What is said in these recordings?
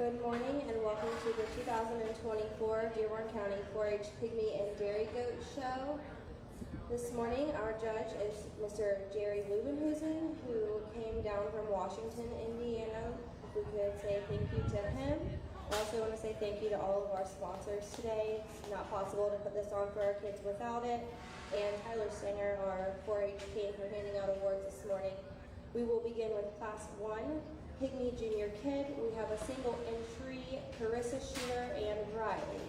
Good morning and welcome to the 2024 Dearborn County 4-H Pygmy and Dairy Goat Show. This morning our judge is Mr. Jerry Lubenhusen, who came down from Washington, Indiana. If we could say thank you to him. I also want to say thank you to all of our sponsors today. It's not possible to put this on for our kids without it. And Tyler Singer, our 4-H king, for handing out awards this morning. We will begin with Class 1. Pygmy Junior Kid, we have a single entry, Carissa Shooter and Riley.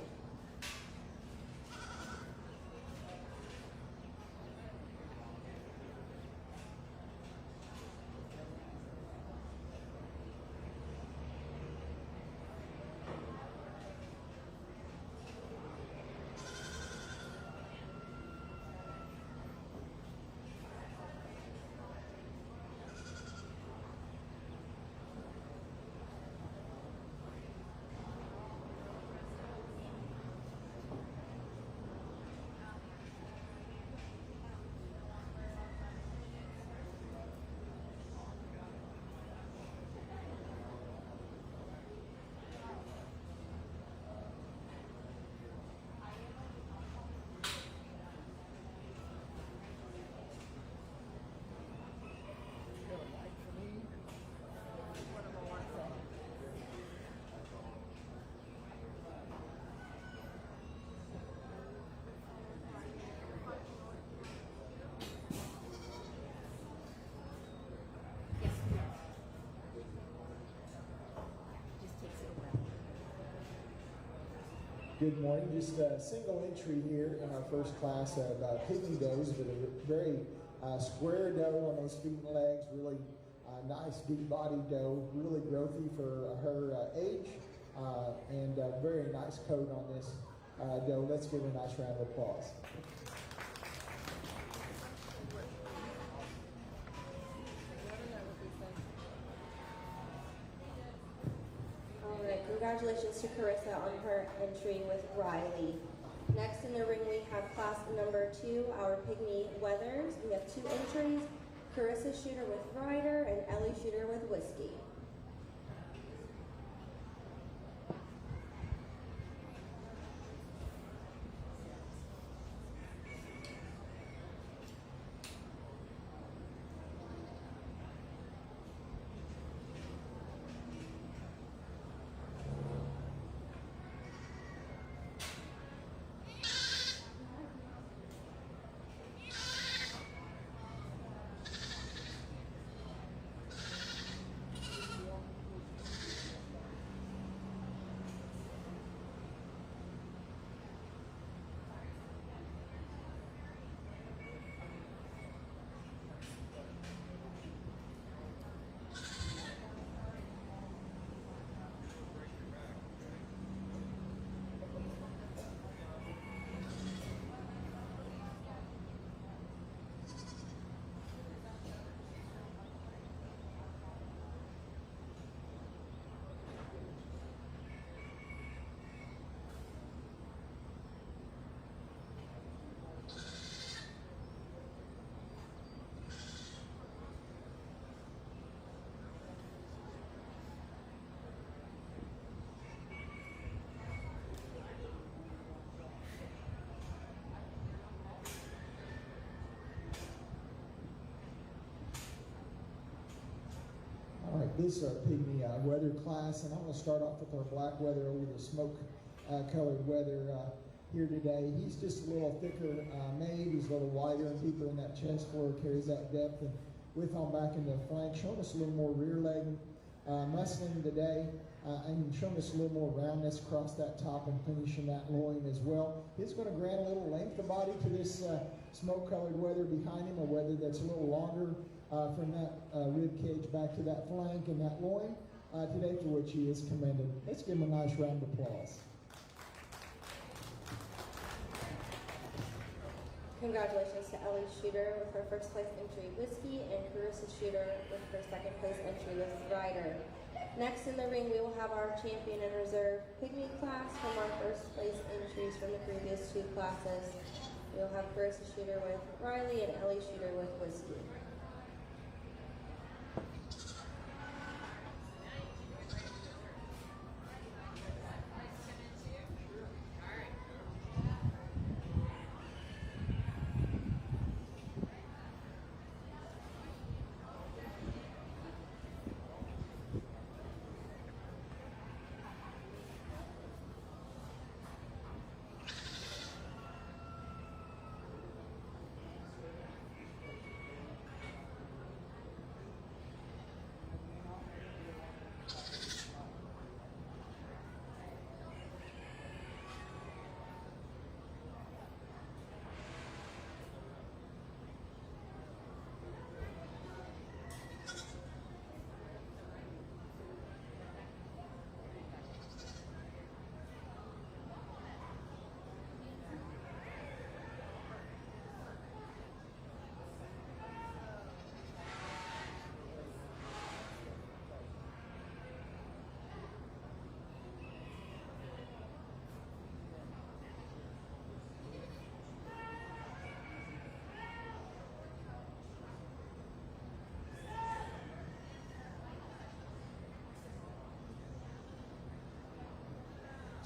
Good morning. Just a single entry here in our first class of Pygmy does, with a very square doe on those feet and legs, really nice deep body doe, really growthy for her age, and a very nice coat on this doe. Let's give her a nice round of applause. Congratulations to Carissa on her entry with Riley. Next in the ring we have class number 2, our Pygmy Weathers. We have 2 entries, Carissa Shooter with Ryder and Ellie Shooter with Whiskey. This is our Pygmy weather class, and I'm going to start off with our black weather over the smoke colored weather here today. He's just a little thicker made. He's a little wider and deeper in that chest floor, carries that depth and width on back in the flank, showing us a little more rear leg muscling today, and showing us a little more roundness across that top and finishing that loin as well. He's going to grant a little length of body to this smoke colored weather behind him, a weather that's a little longer from that rib cage back to that flank and that loin today, for which he is commended. Let's give him a nice round of applause. Congratulations to Ellie Shooter with her first place entry Whiskey and Carissa Shooter with her second place entry with Ryder. Next in the ring we will have our champion and reserve Pygmy class from our first place entries from the previous 2 classes. We'll have Carissa Shooter with Riley and Ellie Shooter with Whiskey.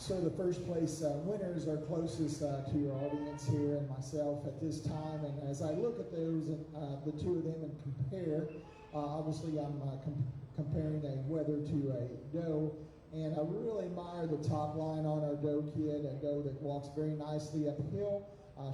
So the first place winners are closest to your audience here and myself at this time. And as I look at those, the two of them and compare, obviously I'm comparing a wether to a doe. And I really admire the top line on our doe kid, a doe that walks very nicely uphill.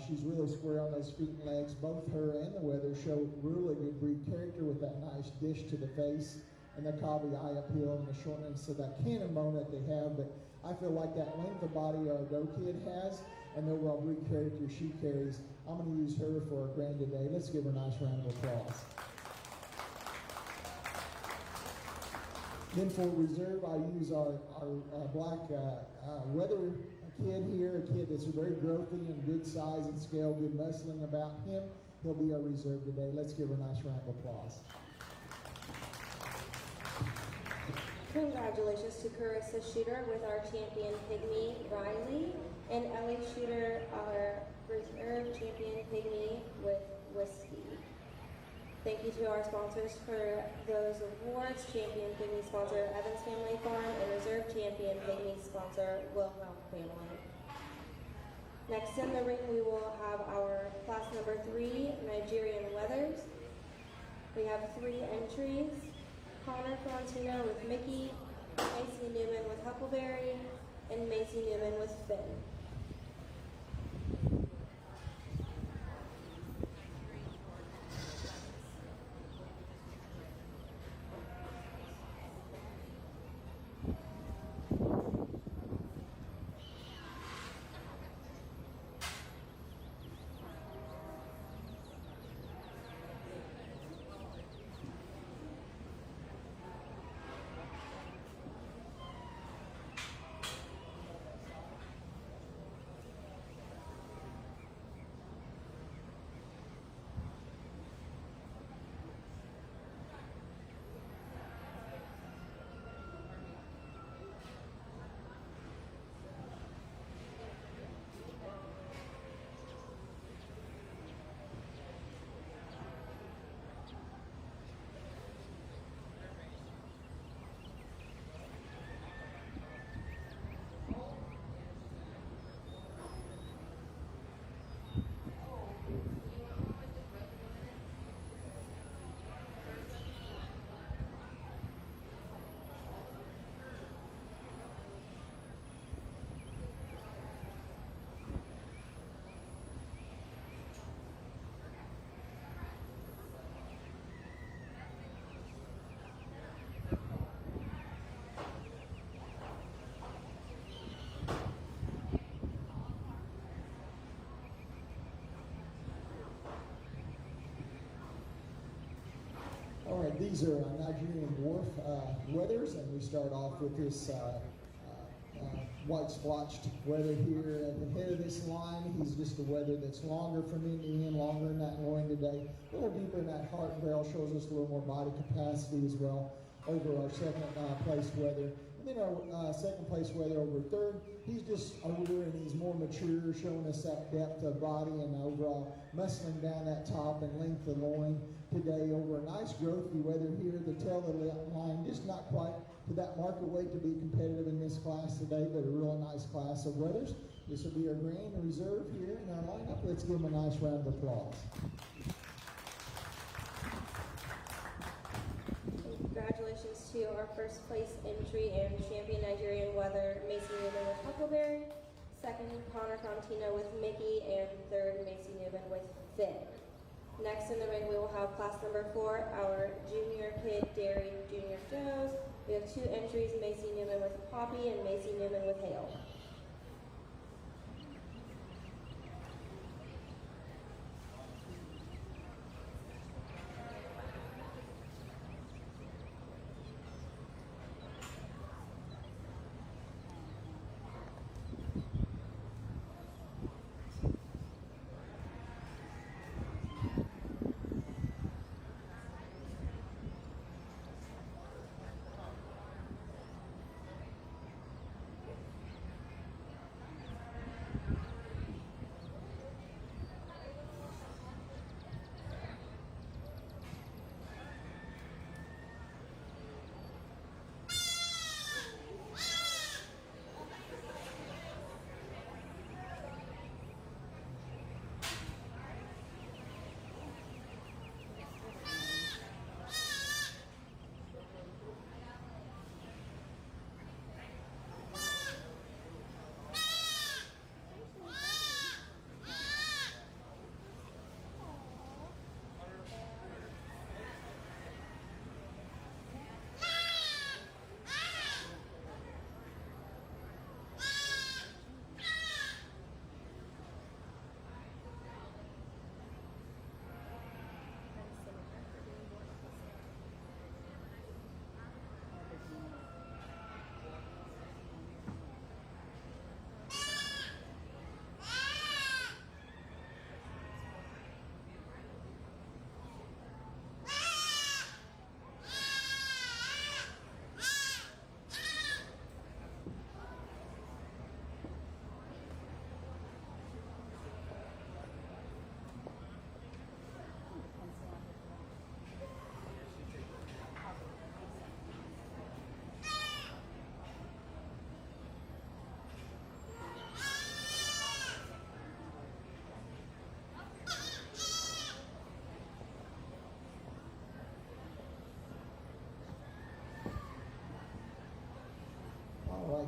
She's really square on those feet and legs. Both her and the wether show really good breed character with that nice dish to the face and the cobby eye uphill and the shortness of that cannon bone that they have. But I feel like that length of body our doe kid has and the overall breed character she carries, I'm going to use her for a grand today. Let's give her a nice round of applause. Then for reserve, I use our black wether kid here, a kid that's very growthy and good size and scale, good muscling about him. He'll be our reserve today. Let's give her a nice round of applause. Congratulations to Carissa Shooter with our champion Pygmy Riley, and Ellie Shooter, our reserve champion Pygmy with Whiskey. Thank you to our sponsors for those awards. Champion Pygmy sponsor Evans Family Farm, and reserve champion Pygmy sponsor Wilhelm Family. Next in the ring, we will have our class number 3 Nigerian Weathers. We have 3 entries. Connor Frontino with Mickey, Macy Newman with Huckleberry, and Macy Newman with Finn. All right, these are Nigerian dwarf wethers, and we start off with this white splotched wether here at the head of this line. He's just a wether that's longer from end to end, longer in that loin today, a little deeper in that heart and barrel, shows us a little more body capacity as well over our second place wether. And then our second place wether over third, he's just older and he's more mature, showing us that depth of body and overall muscling down that top and length of loin today over a nice growthy wether here. The tail of the line just not quite to that market weight to be competitive in this class today, but a real nice class of wethers. This will be our grand reserve here in our lineup. Let's give them a nice round of applause. Congratulations to our first place entry and champion Nigerian Weather, Macy Newman with Huckleberry. Second, Connor Frontino with Mickey, and third, Macy Newman with Finn. Next in the ring, we will have class number 4, our junior kid, Derry Junior Joes. We have 2 entries, Macy Newman with Poppy and Macy Newman with Hale.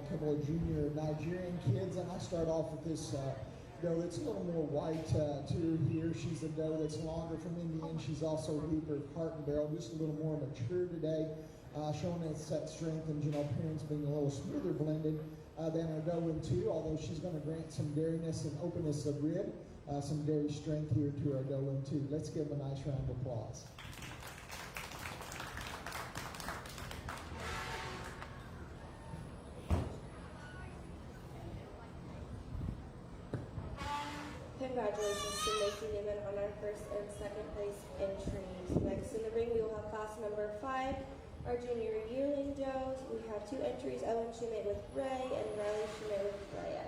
a couple of junior Nigerian kids, and I start off with this doe that's a little more white to here. She's a doe that's longer from Indian. She's also deeper heart and barrel, just a little more mature today, showing its set strength and general appearance being a little smoother blended than our doe in two, although she's going to grant some dairyness and openness of rib, some dairy strength here to our doe in two. Let's give them a nice round of applause. Congratulations to Macy Newman on our first and second place entries. Next in the ring, we will have class number 5, our junior yearling does. We have 2 entries, Owen Schumate with Ray and Riley Schumate with Freya.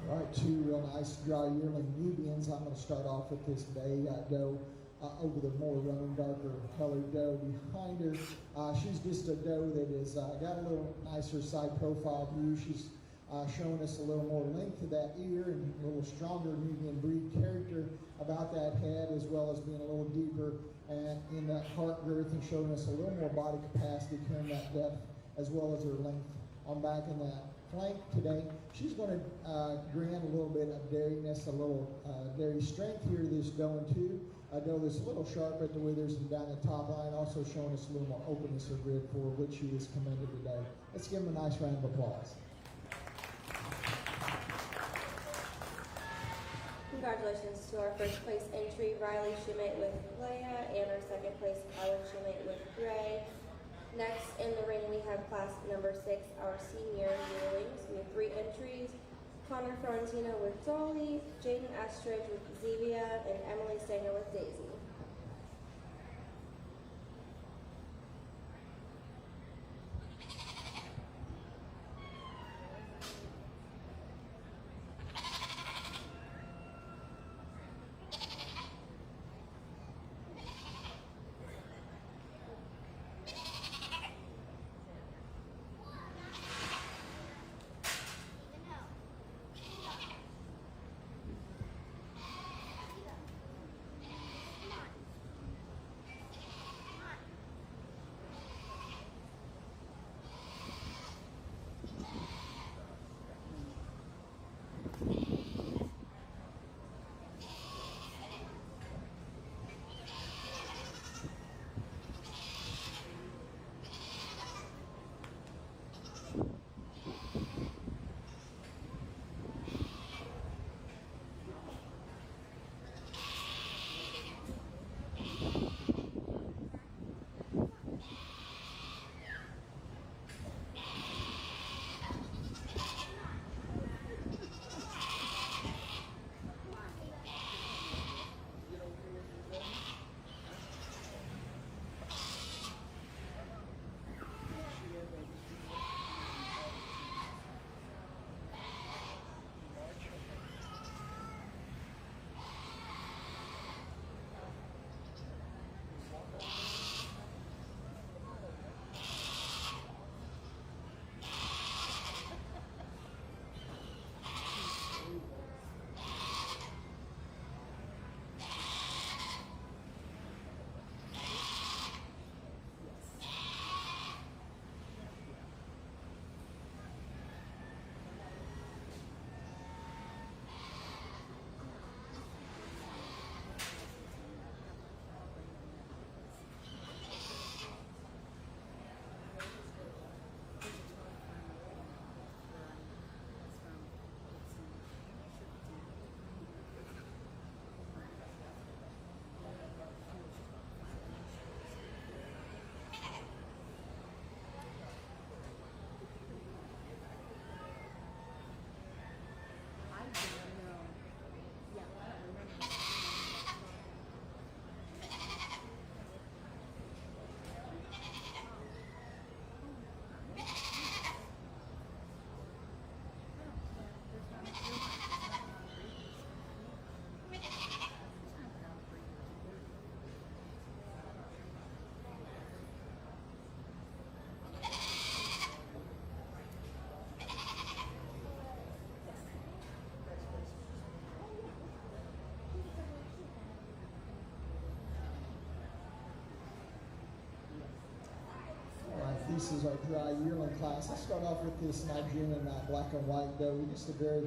All right, 2 real nice dry yearling Nubians. I'm going to start off with this bay doe over the more roan, darker colored doe behind her. She's just a doe that has got a little nicer side profile view. She's showing us a little more length to that ear and a little stronger Nubian breed character about that head, as well as being a little deeper and in that heart girth and showing us a little more body capacity, carrying that depth as well as her length on back in that flank today. She's going to grant a little bit of dairyness, a little dairy strength here to this doe in two. A doe that's a little sharp at the withers and down the top line, also showing us a little more openness of rib for which she is commended today. Let's give them a nice round of applause. Congratulations to our first place entry, Riley Schumate with Leia, and our second place, Owen Schumate with Gray. Next in the ring, we have class number 6, our senior yearlings. We have 3 entries, Connor Florentino with Dolly, Jaden Estridge with Zevia, and Emily Stanger with Daisy. this is our dry yearling class. I'll start off with this Nigerian black and white doe. Just a very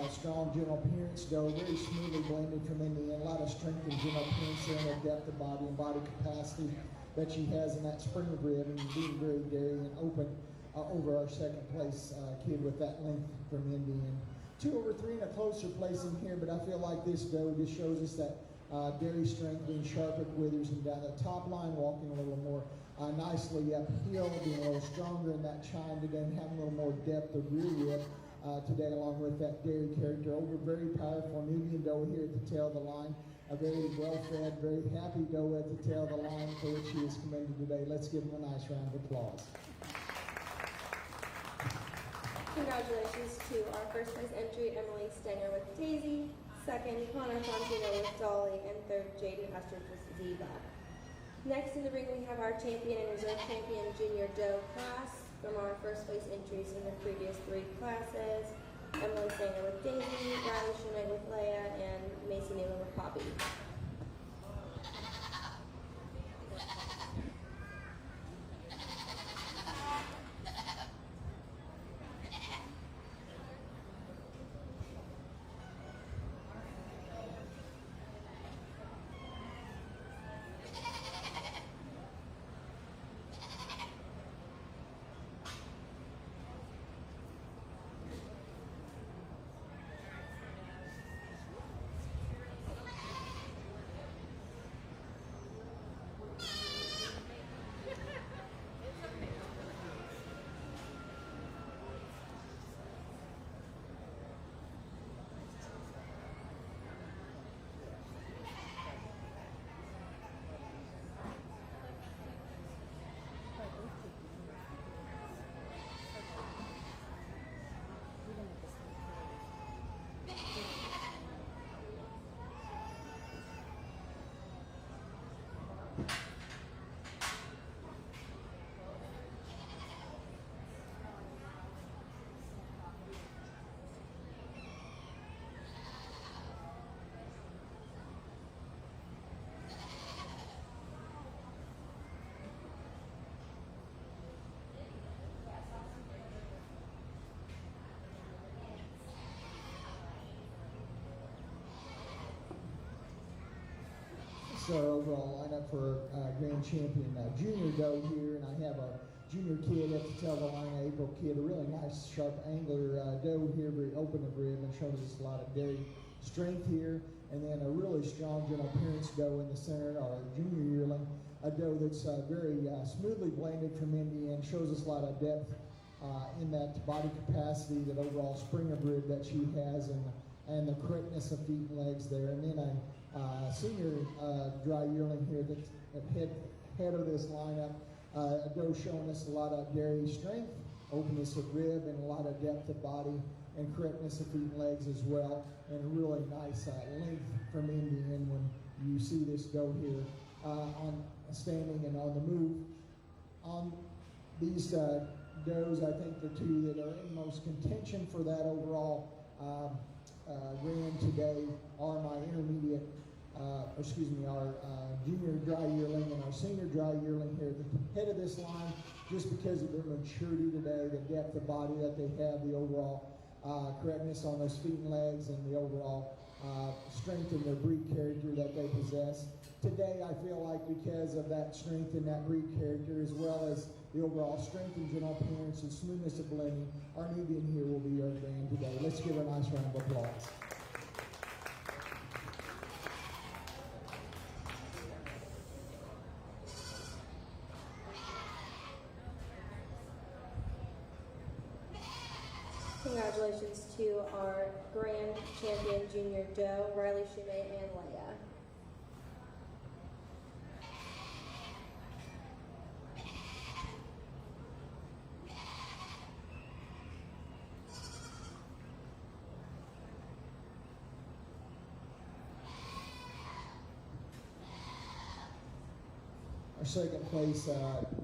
strong general appearance doe, very smoothly blended from Indian. A lot of strength and general appearance there, and depth of body and body capacity that she has in that spring of rib, and being very dairy and open over our second place kid with that length from Indian. 2 over 3 in a closer placing here, but I feel like this doe just shows us that dairy strength, being sharp at withers and down the top line, walking a little more nicely uphill, being a little stronger in that chine today, and having a little more depth of rear rib today, along with that dairy character. Over very powerful Nubian doe here at the tail of the line. A very well-fed, very happy doe at the tail of the line, for which she is commended today. Let's give them a nice round of applause. Congratulations to our first place entry, Emily Stenger with Daisy, second, Connor Fontino with Dolly, and third, JD Estridge with Ziva. Next in the ring, we have our champion and reserve champion junior doe class from our first place entries in the previous 3 classes. Emily Stenger with Daisy, Riley Shunay with Leia, and Macy Newman with Poppy. Our overall lineup for grand champion junior doe here, and I have a junior kid at the tail of the line, April kid, a really nice sharp angler doe here, very open of rib, and shows us a lot of dairy strength here. And then a really strong general appearance doe in the center, our junior yearling, a doe that's very smoothly blended from Indian, shows us a lot of depth in that body capacity, that overall spring of rib that she has, and the correctness of feet and legs there. And then a senior dry yearling here that's at head of this lineup, a doe showing us a lot of dairy strength, openness of rib, and a lot of depth of body and correctness of feet and legs as well, and a really nice length from Indian when you see this doe here on standing and on the move. On these does. I think the 2 that are in most contention for that overall grand today are my intermediate, our junior dry yearling and our senior dry yearling here at the head of this line, just because of their maturity today, the depth of body that they have, the overall correctness on those feet and legs, and the overall strength in their breed character that they possess. Today, I feel like because of that strength in that breed character, as well as the overall strength and general appearance and smoothness of blending, our Nubian here will be our grand today. Let's give her a nice round of applause. Congratulations to our grand champion junior doe, Riley Shumay and Leia. Our second place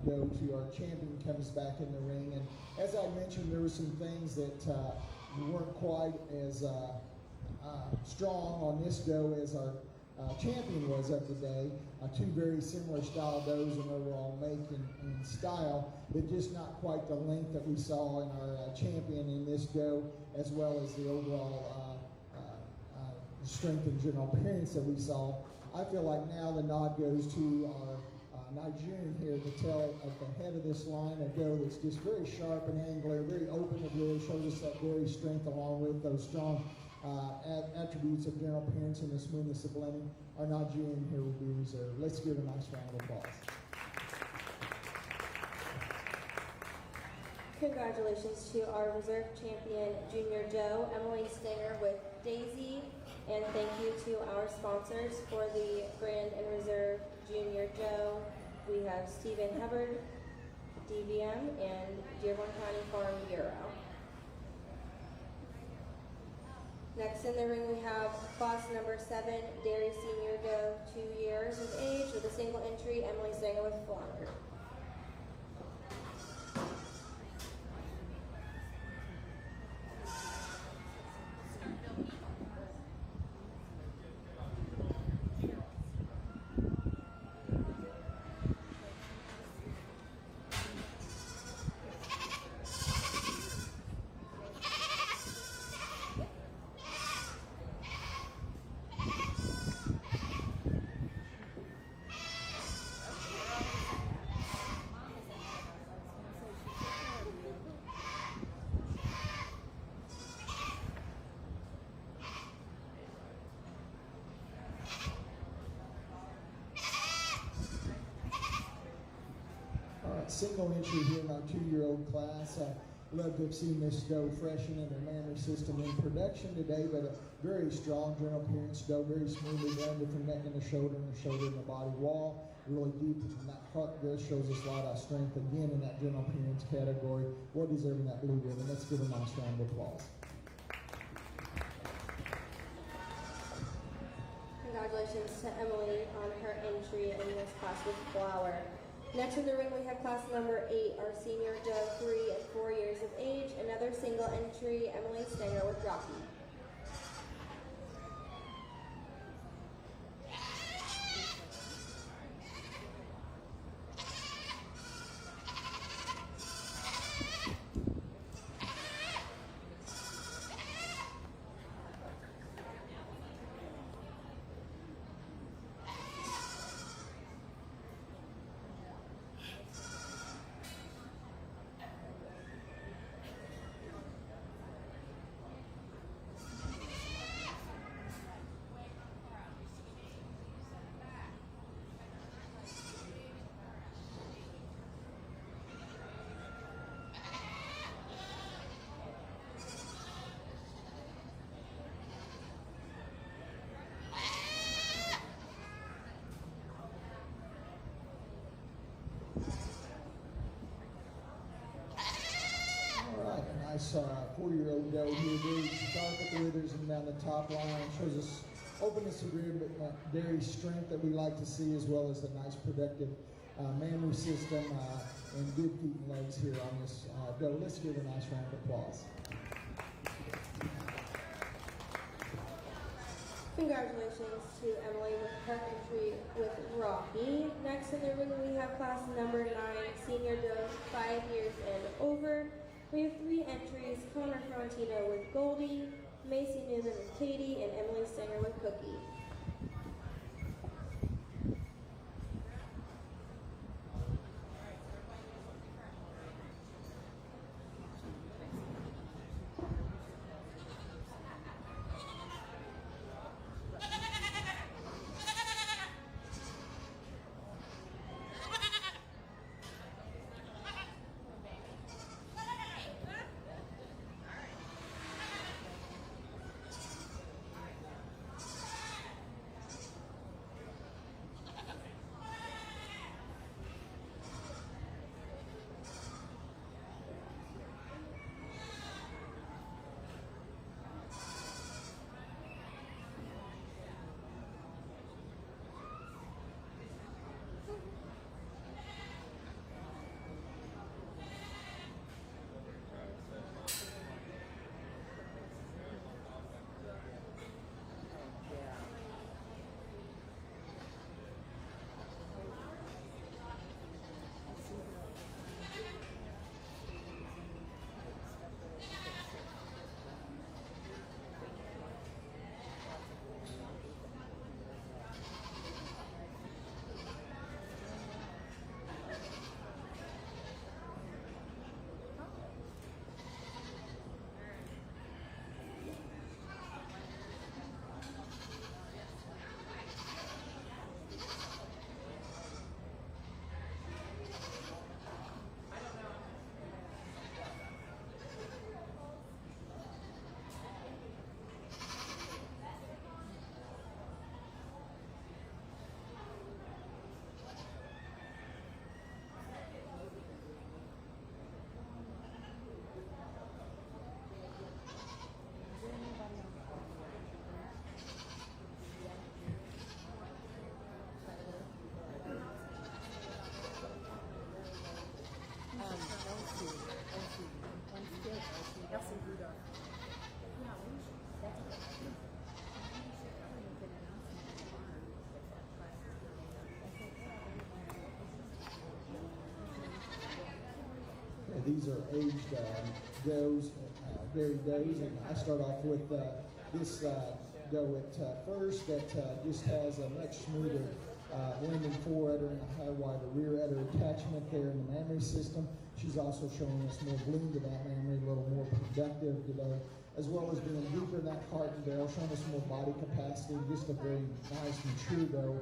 go to our champion comes back in the ring, and as I mentioned, there were some things that weren't quite as strong on this doe as our champion was of the day. Two very similar style does in overall make and style, but just not quite the length that we saw in our champion in this doe, as well as the overall strength and general appearance that we saw. I feel like now the nod goes to our Nigerian here, the tail at the head of this line, a doe that's just very sharp and angular, very open to really shows us that very strength along with those strong attributes of general appearance and the smoothness of blending. Our Nigerian here will be reserved. Let's give a nice round of applause. Congratulations to our reserve champion, Junior Doe, Emily Stenger with Daisy, and thank you to our sponsors for the Grand and Reserve Junior Doe. We have Stephen Hubbard, DVM, and Dearborn County Farm Bureau. Next in the ring we have class number 7, Dairy Senior Doe, 2 years of age, with a single entry, Emily Stenger with Flounder. Single entry here in our 2-year-old class. Love to have seen this doe freshen in their manner system in production today, but a very strong general appearance doe, very smoothly blended from neck and the shoulder in the body wall, really deep in that heart. This shows us a lot of strength again in that general appearance category. Well deserving that blue ribbon. Let's give a nice round of applause. Congratulations to Emily on her entry in this class with Flower. Next in the ring we have class number 8, our senior doe, 3 and 4 years of age. Another single entry, Emily Stenger with Rocky. Nice 4-year-old doe here, very sharp at the withers and down the top line. Shows us openness of rear, but dairy strength that we like to see, as well as a nice productive mammary system and good feet and legs here on this doe. Let's give a nice round of applause. Congratulations to Emily with her entry with Rocky. Next in the ring we have class number 9, senior doe, 5 years and over. We have 3 entries, Connor Frontino with Goldie, Macy Newman with Katie, and Emily Stenger with Cookie. these are aged does, dairy does, and I start off with this doe at first that just has a much smoother blending foreudder and a high wider rear udder attachment there in the mammary system. She's also showing us more bloom to that mammary, a little more productive today, as well as being deeper in that heart and barrel, showing us more body capacity, just a very nice mature doe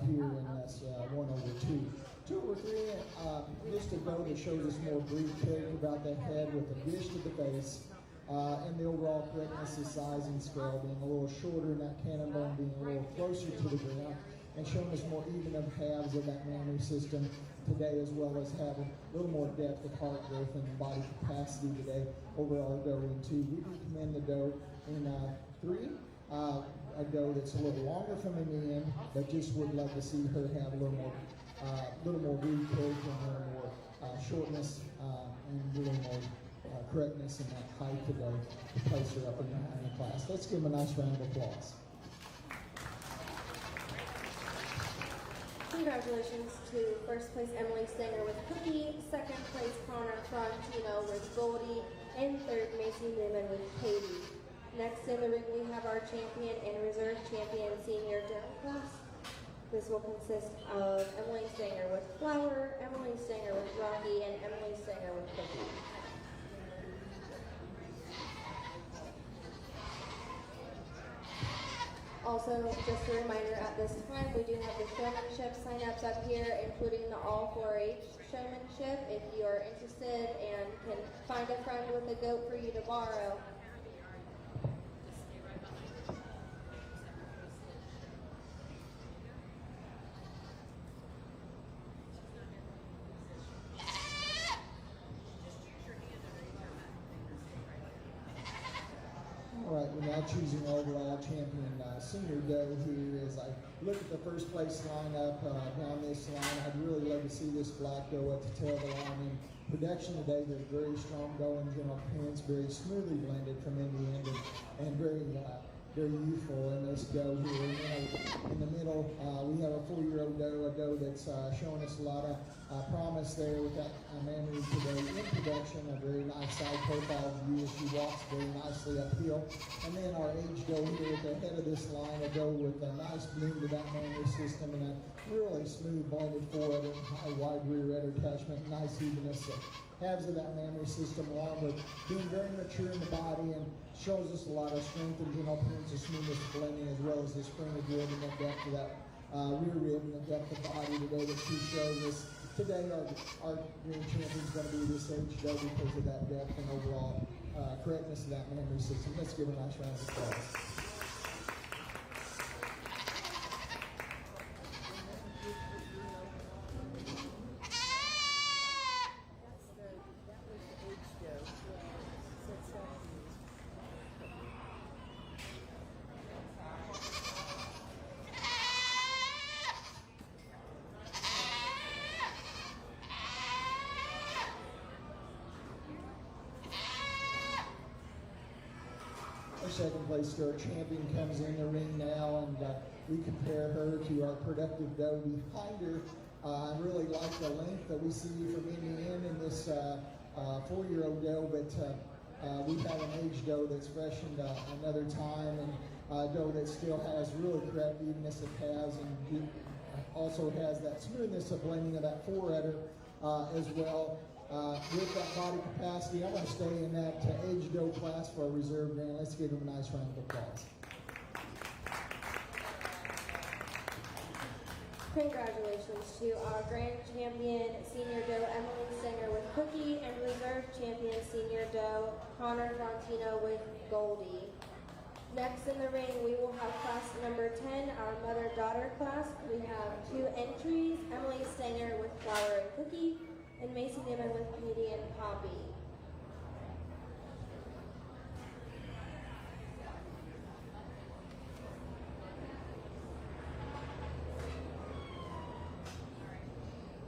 here in this 1/2. 2/3, just a doe that shows us more breed character about that head with a dish to the face, and the overall correctness of size and scale being a little shorter and that cannon bone being a little closer to the ground, and showing us more even of halves of that mammary system today, as well as having a little more depth of heart growth and body capacity today over our doe in 2. We do commend the doe in 3, a doe that's a little longer from the end, but just would love to see her have a little more breed character and a little more shortness and a little more correctness in that height today to place her up in the class. Let's give them a nice round of applause. Congratulations to first place Emily Stanger with Cookie, second place Connor Frontino with Goldie, and third Macy Newman with Katie. Next in the ring we have our champion and reserve champion senior doe class. This will consist of Emily Stanger with Flower, Emily Stanger with Rocky, and Emily Stanger with Cookie. Also, just a reminder, at this time, we do have the showmanship sign-ups up here, including the all 4-H showmanship. If you are interested and can find a friend with a goat for you to borrow. All right, we're now choosing overall champion senior doe here. As I look at the first place lineup down this line, I'd really love to see this black doe at the tail of the line. In production today, they're very strong doe in general appearance, very smoothly blended from end to end, and very youthful in this doe here. And then in the middle, we have a 4-year-old doe, a doe that's showing us a lot of promise there with that mammary today in production, a very nice side profile view as she walks very nicely uphill. And then our age doe here at the head of this line, a doe with a nice bloom to that mammary system and a really smooth blended foreudder, high wide rear udder attachment, nice evenness of halves of that mammary system, along with being very mature in the body and shows us a lot of strength and general appearance of smoothness blending, as well as the spring of rib and the depth of that rear rib and the depth of body today that she shows us. Today, our green champion is going to be this age doe because of that depth and overall correctness of that mammary system. Let's give a nice round of applause. Our second place doe champion comes in the ring now, and we compare her to our productive doe behind her. I really like the length that we see from end to end in this 4-year-old doe, but we have an age doe that's freshened another time, and a doe that still has really correct evenness of calves and also has that smoothness of blending of that foreudder as well. With that body capacity, I want to stay in that age doe class for our reserve grand. Let's give them a nice round of applause. Congratulations to our grand champion senior doe Emily Singer with Cookie and reserve champion senior doe Connor Frontino with Goldie. Next in the ring, we will have class number 10, our mother-daughter class. We have 2 entries, Emily Stanger with Flower and Cookie, and Macy Newman with Katie and Poppy.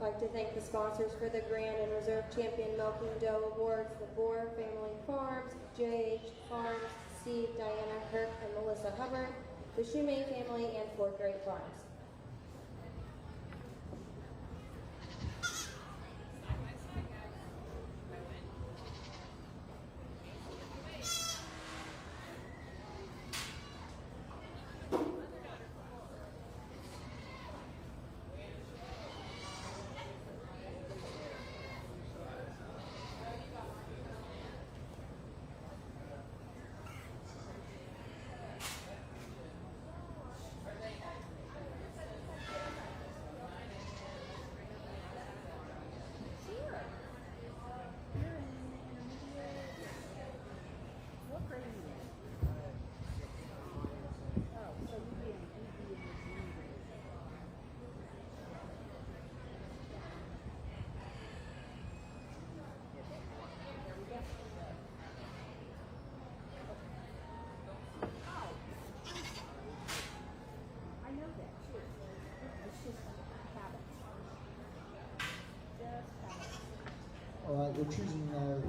I'd like to thank the sponsors for the Grand and Reserve Champion Milking Doe Awards, the Boer Family Farms, JH Farms, Steve, Diana Kirk, and Melissa Hubbard, the Shoemay family, and 4th Great Farms. All right, we're choosing our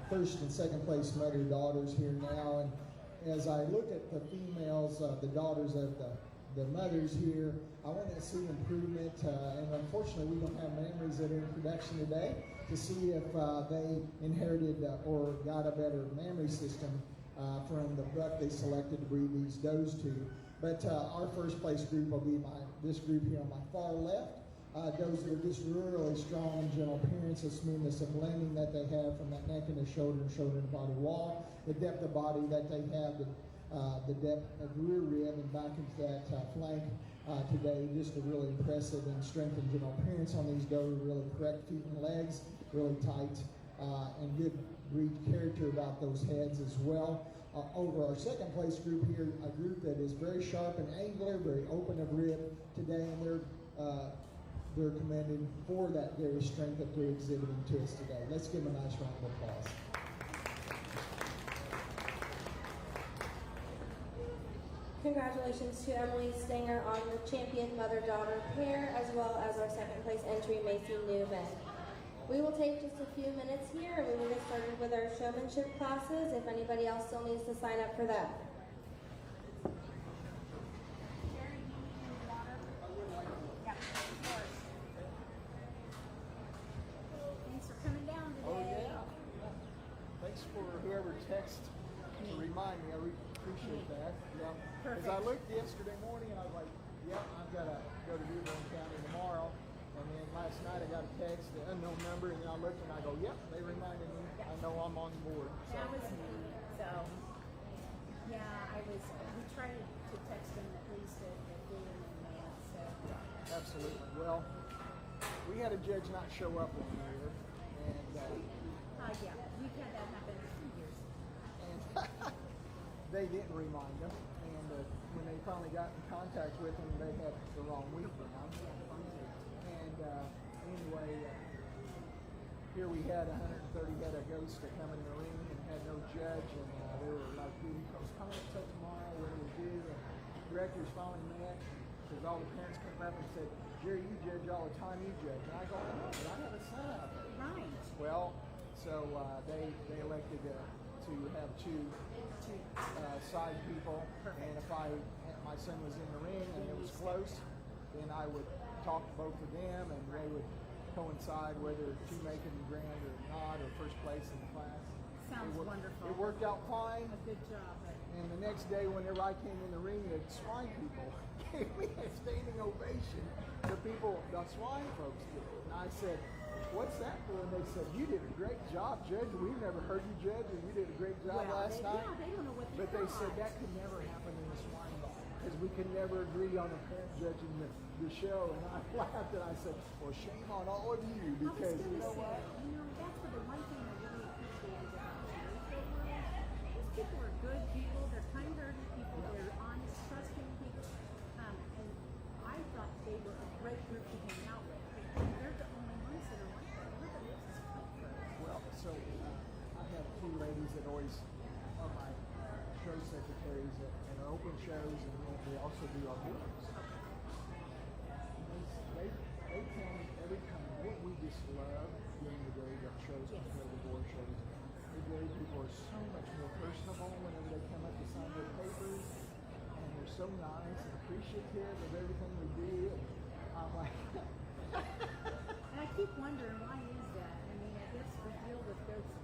first and second place mother-daughters here now, and as I look at the females, the daughters of the mothers here, I want to see improvement, and unfortunately we don't have memories that are in production today to see if they inherited or got a better memory system from the buck they selected to breed these does to. But our first place group will be this group here on my far left. Does that are just really strong and gentle appearance, the smoothness of blending that they have from that neck and the shoulder and body wall, the depth of body that they have, the depth of rear rib and back into that flank today. Just a really impressive and strength and gentle appearance on these does. Really correct feet and legs, really tight and good breed character about those heads as well. Over our second place group here, a group that is very sharp and angular, very open of rib today, and they're commended for that very strength that they're exhibiting to us today. Let's give them a nice round of applause. Congratulations to Emily Stanger on the champion mother-daughter pair, as well as our second place entry, Macy Newman. We will take just a few minutes here, and we will get started with our showmanship classes if anybody else still needs to sign up for that. To remind me, I appreciate that. Yeah. Because I looked yesterday morning and I was like, yep, I've got to go to Dearborn County tomorrow. And then last night I got a text, the unknown number, and then I looked and I go, yep, they reminded me. I know I'm on board. So. That was me. So, yeah, we tried to text them at least a day in advance. So. Absolutely. Well, we had a judge not show up one year. And, yeah, we've had that happen for years. And they didn't remind them. And when they finally got in contact with them, they had the wrong week down. And anyway, here we had 130 head of ghosts that come in the ring and had no judge. And they were like, dude, he goes, come until tomorrow, what do we do? And the directors finally met because all the parents came up and said, Jerry, you judge all the time, you judge. And I go, no, but I have a son out there. Right. Well, so they elected to have two side people. Perfect. And if my son was in the ring and it was close, then I would talk to both of them and they would coincide whether to make it grand or not, or first place in the class. Sounds wonderful. It worked out fine. A good job. And the next day, whenever I came in the ring, the swine people gave me a standing ovation. The swine folks did. And I said, what's that for? And they said, you did a great job, Judge. We've never heard you judge, and you did a great job last night. Yeah, they don't know what they But they said that could never happen in the swine bar because we could never agree on a parent judging the show. And I laughed and I said, well, shame on all of you because you know what? That's the one thing I really appreciate about these people are good people. They're kind-hearted people. They're honest, trusting people. And I thought they were a great group to hang out with. They're the only ones that are like that. Everybody else is cutthroat. Well, so I have two ladies that always are my show secretaries at our open shows, and then we also do our boards. They tell me every time what we just love during the day that shows compared to board shows. The day people are so much more personable whenever they come up to sign their papers, and they're so nice and appreciative of everything we do. And I'm like. And I keep wondering, why is that? I mean, I guess we deal with ghosts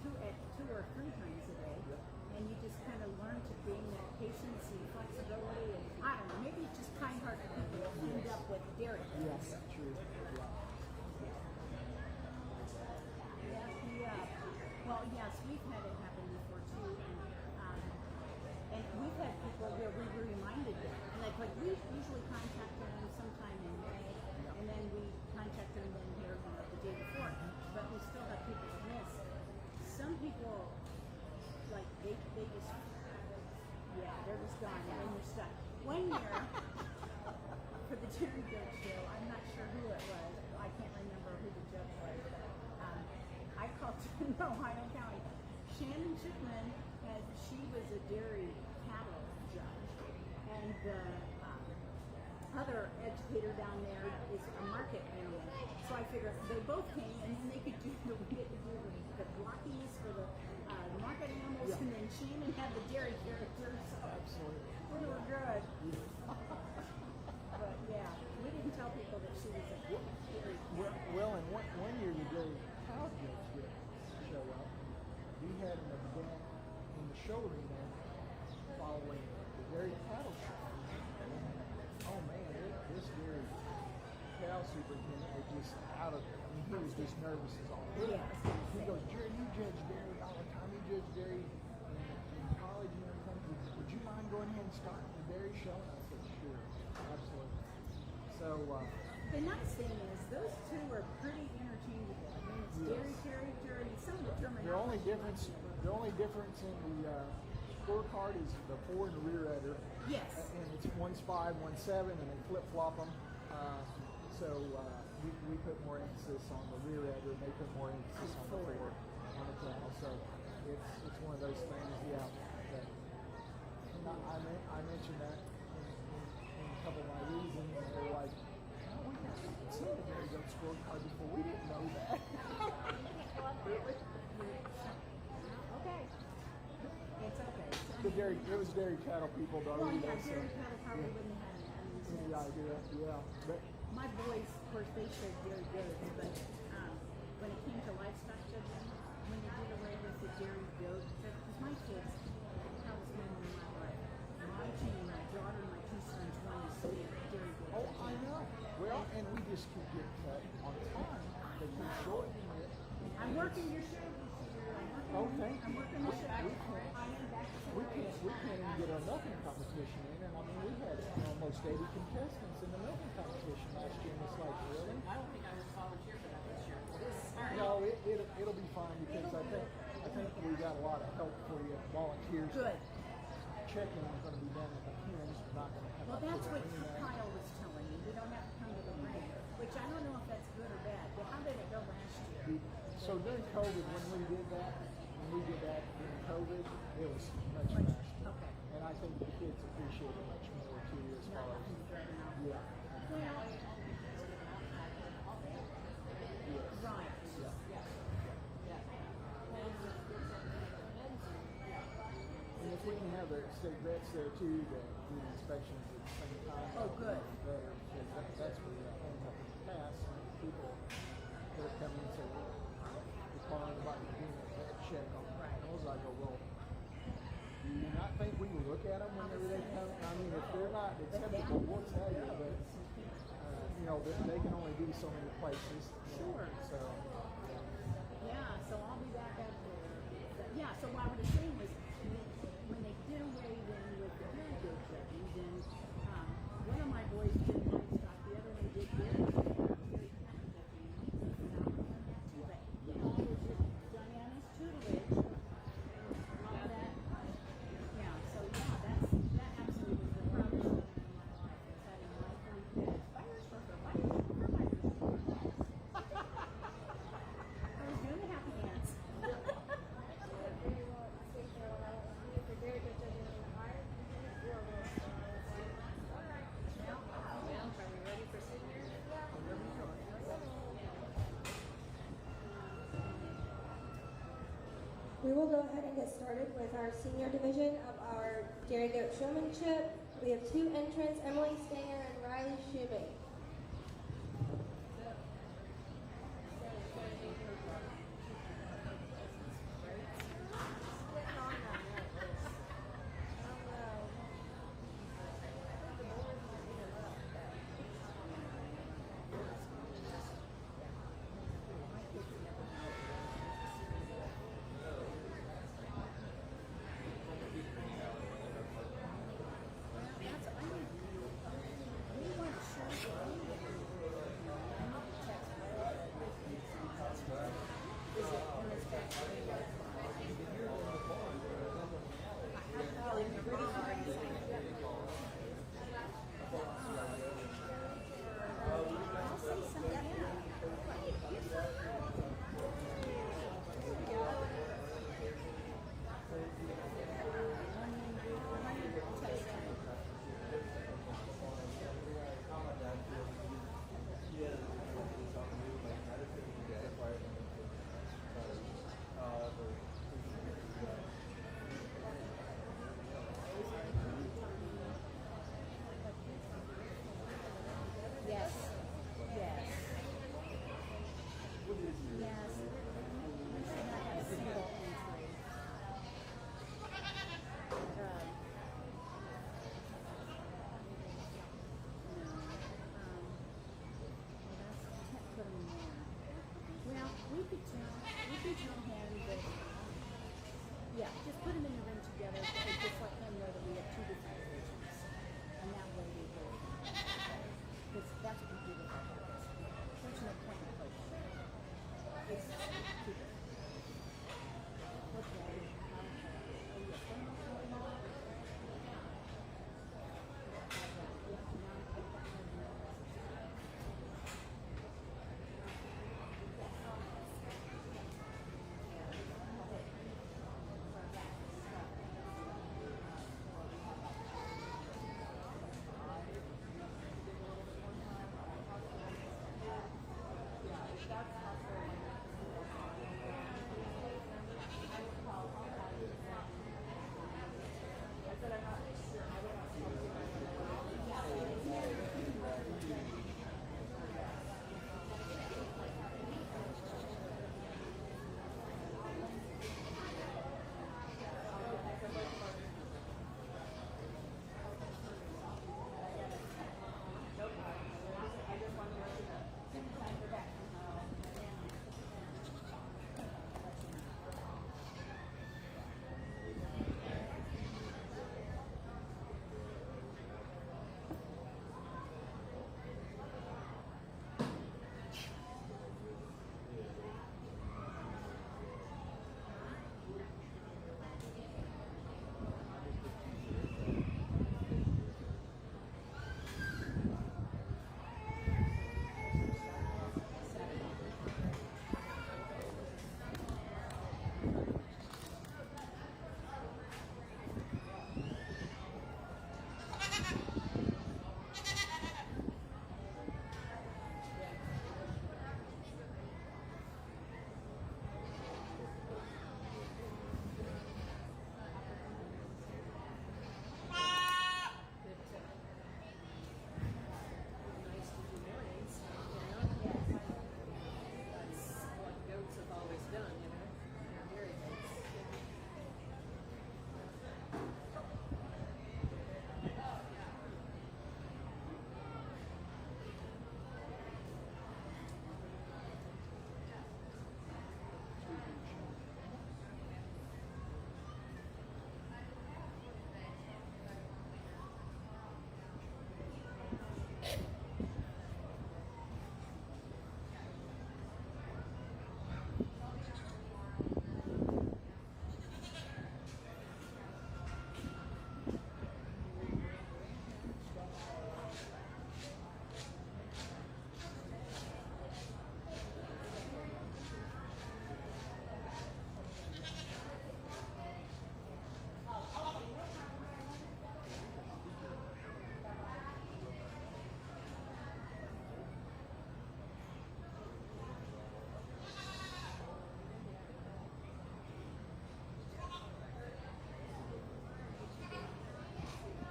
two or three times a day, and you just kind of learn to gain that patience and flexibility, and I don't know, maybe it's just kind-hearted people end up with Derek. Yes, true. Well, yes, we've had it happen before too, and we've had people where we were reminded them, and like we usually contact them sometime in May, and then we contact them then here the day before, but we still have people that miss. Some people, like they just, they're just gone, and then you're stuck. One year, for the Jerry Goat show, I'm not sure who it was, I can't remember who the judge was, but I called in Ohio County. Shannon Shipman, she was a dairy cattle judge, and the other educator down there is was a market animal. So I figured they both came, and then they could do we get to do the blockies for the market animals, and then Shannon had the dairy characters. So Absolutely. we were good. But yeah, we didn't tell people that she was a dairy. Well, and one year the dairy cow judge did show up. We had an event in the show arena following the dairy cattle show. Oh man, this dairy cow superintendent was just out of it. I mean, he was just nervous as all get out. He goes, Jerry, you judge dairy all the time. You judge dairy in college and everything. Would you mind going ahead and starting the dairy show? And I said, sure, absolutely. So, The nice thing is those two are pretty interchangeable. I mean, it's dairy character, and some of the terminology. the only difference in the scorecard is the fore and the rear udder. Yes. And it's one's 5, one's 7, and they flip flop them. We put more emphasis on the rear udder, and they put more emphasis on the fore on the cattle. So it's one of those things, yeah. That, I mentioned that in a couple of my reasons, and they're like, oh, we haven't seen the dairy goat scorecard before. We didn't know that. Really? Okay. It's okay. It was dairy cattle people, though. Well, yeah, so, dairy cattle probably wouldn't have had any idea. Yeah. But my boys, of course, they showed dairy goats, but when it came to livestock judging, when they did away with the dairy goat, because my kids, that was moment in my life. My team, my daughter, and my two sons wanted to see dairy goat. oh, I know. Well, and we just keep getting cut on time. They keep shortening it. I'm working your show this year. Oh, thank you. I'm working the show. We can't even get our milking competition in, and I mean we had almost 80 contestants in the milking competition last year, and it's like, really? I don't think I would volunteer for that this year. Sorry. No, it'll be fine because I think we got a lot of help for you, volunteers. Good. Checking is going to be done at the pens, not going to have. Well, to that's put what it in there. Kyle was telling me. We don't have to come to the ring, which I don't know if that's good or bad. But how did it go last year? So during COVID, when we did that during COVID, it was much faster. Okay. And I think the kids appreciate it much more too, as Not far as having to drag them out. yeah. Well, Yes. right. And if we can have the state vets there too, to do the inspections at the same time. Oh, good. Better, because that's where that ended up in the past. People that are coming and say, well, the calling about doing a vet check on the animals. I go, well, do you not think we can look at them whenever they come? I mean, if they're not acceptable, we'll tell you, but they can only be so many places. Sure. So. Yeah, so I'll be back up there. Yeah, so what I was saying was when they did away then with the dairy goat judging, then one of my boys did livestock, the other one did dairy cattle judging. Diana's tutelage, all that. Yeah, so yeah, that absolutely was the proudest moment in my life, is having my three kids. Fires for her, fires for her, fires for her. I was doing the happy dance. Are we ready for seniors? We will go ahead and get started with our senior division of our dairy goat showmanship. We have two entrants, Emily Stanger and Riley Shoemake. We weren't sure Yeah, just put them in the room together and just let him know that we have two different religions. And that way we will, because that's what we do with our kids. There's no point in pushing. It's keep it. Okay.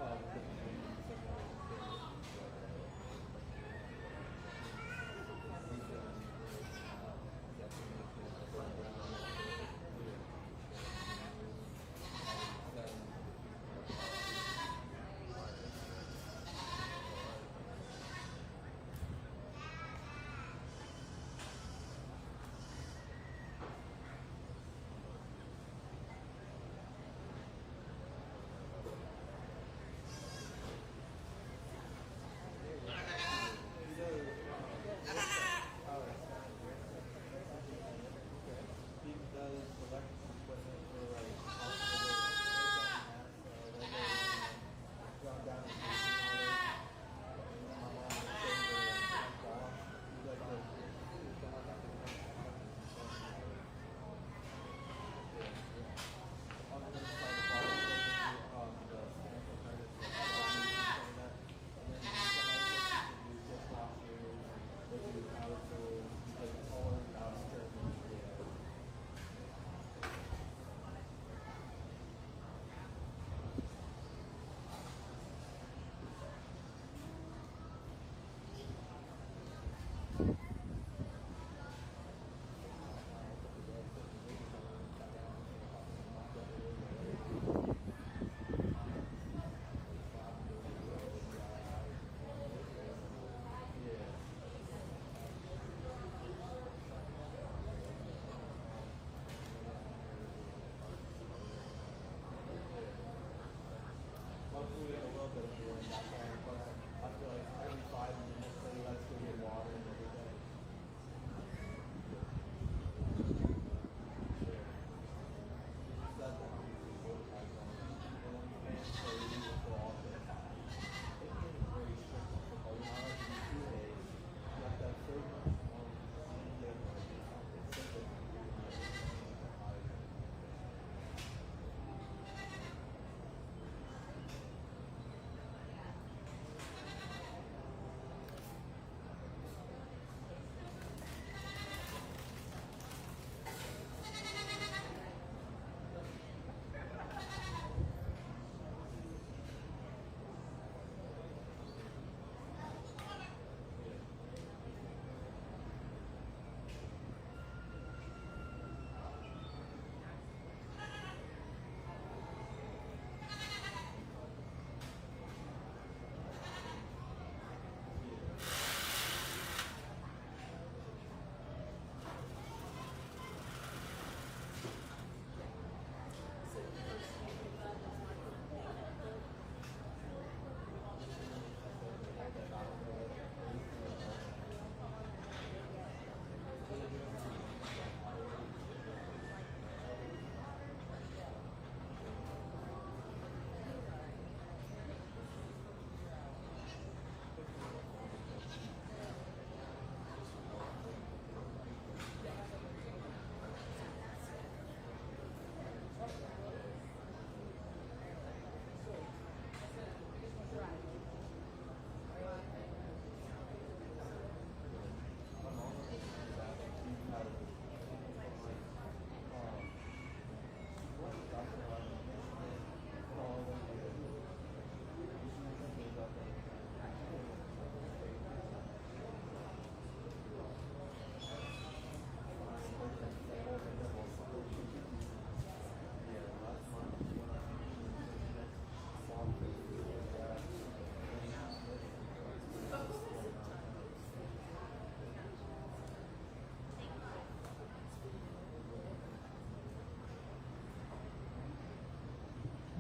Oh, yes.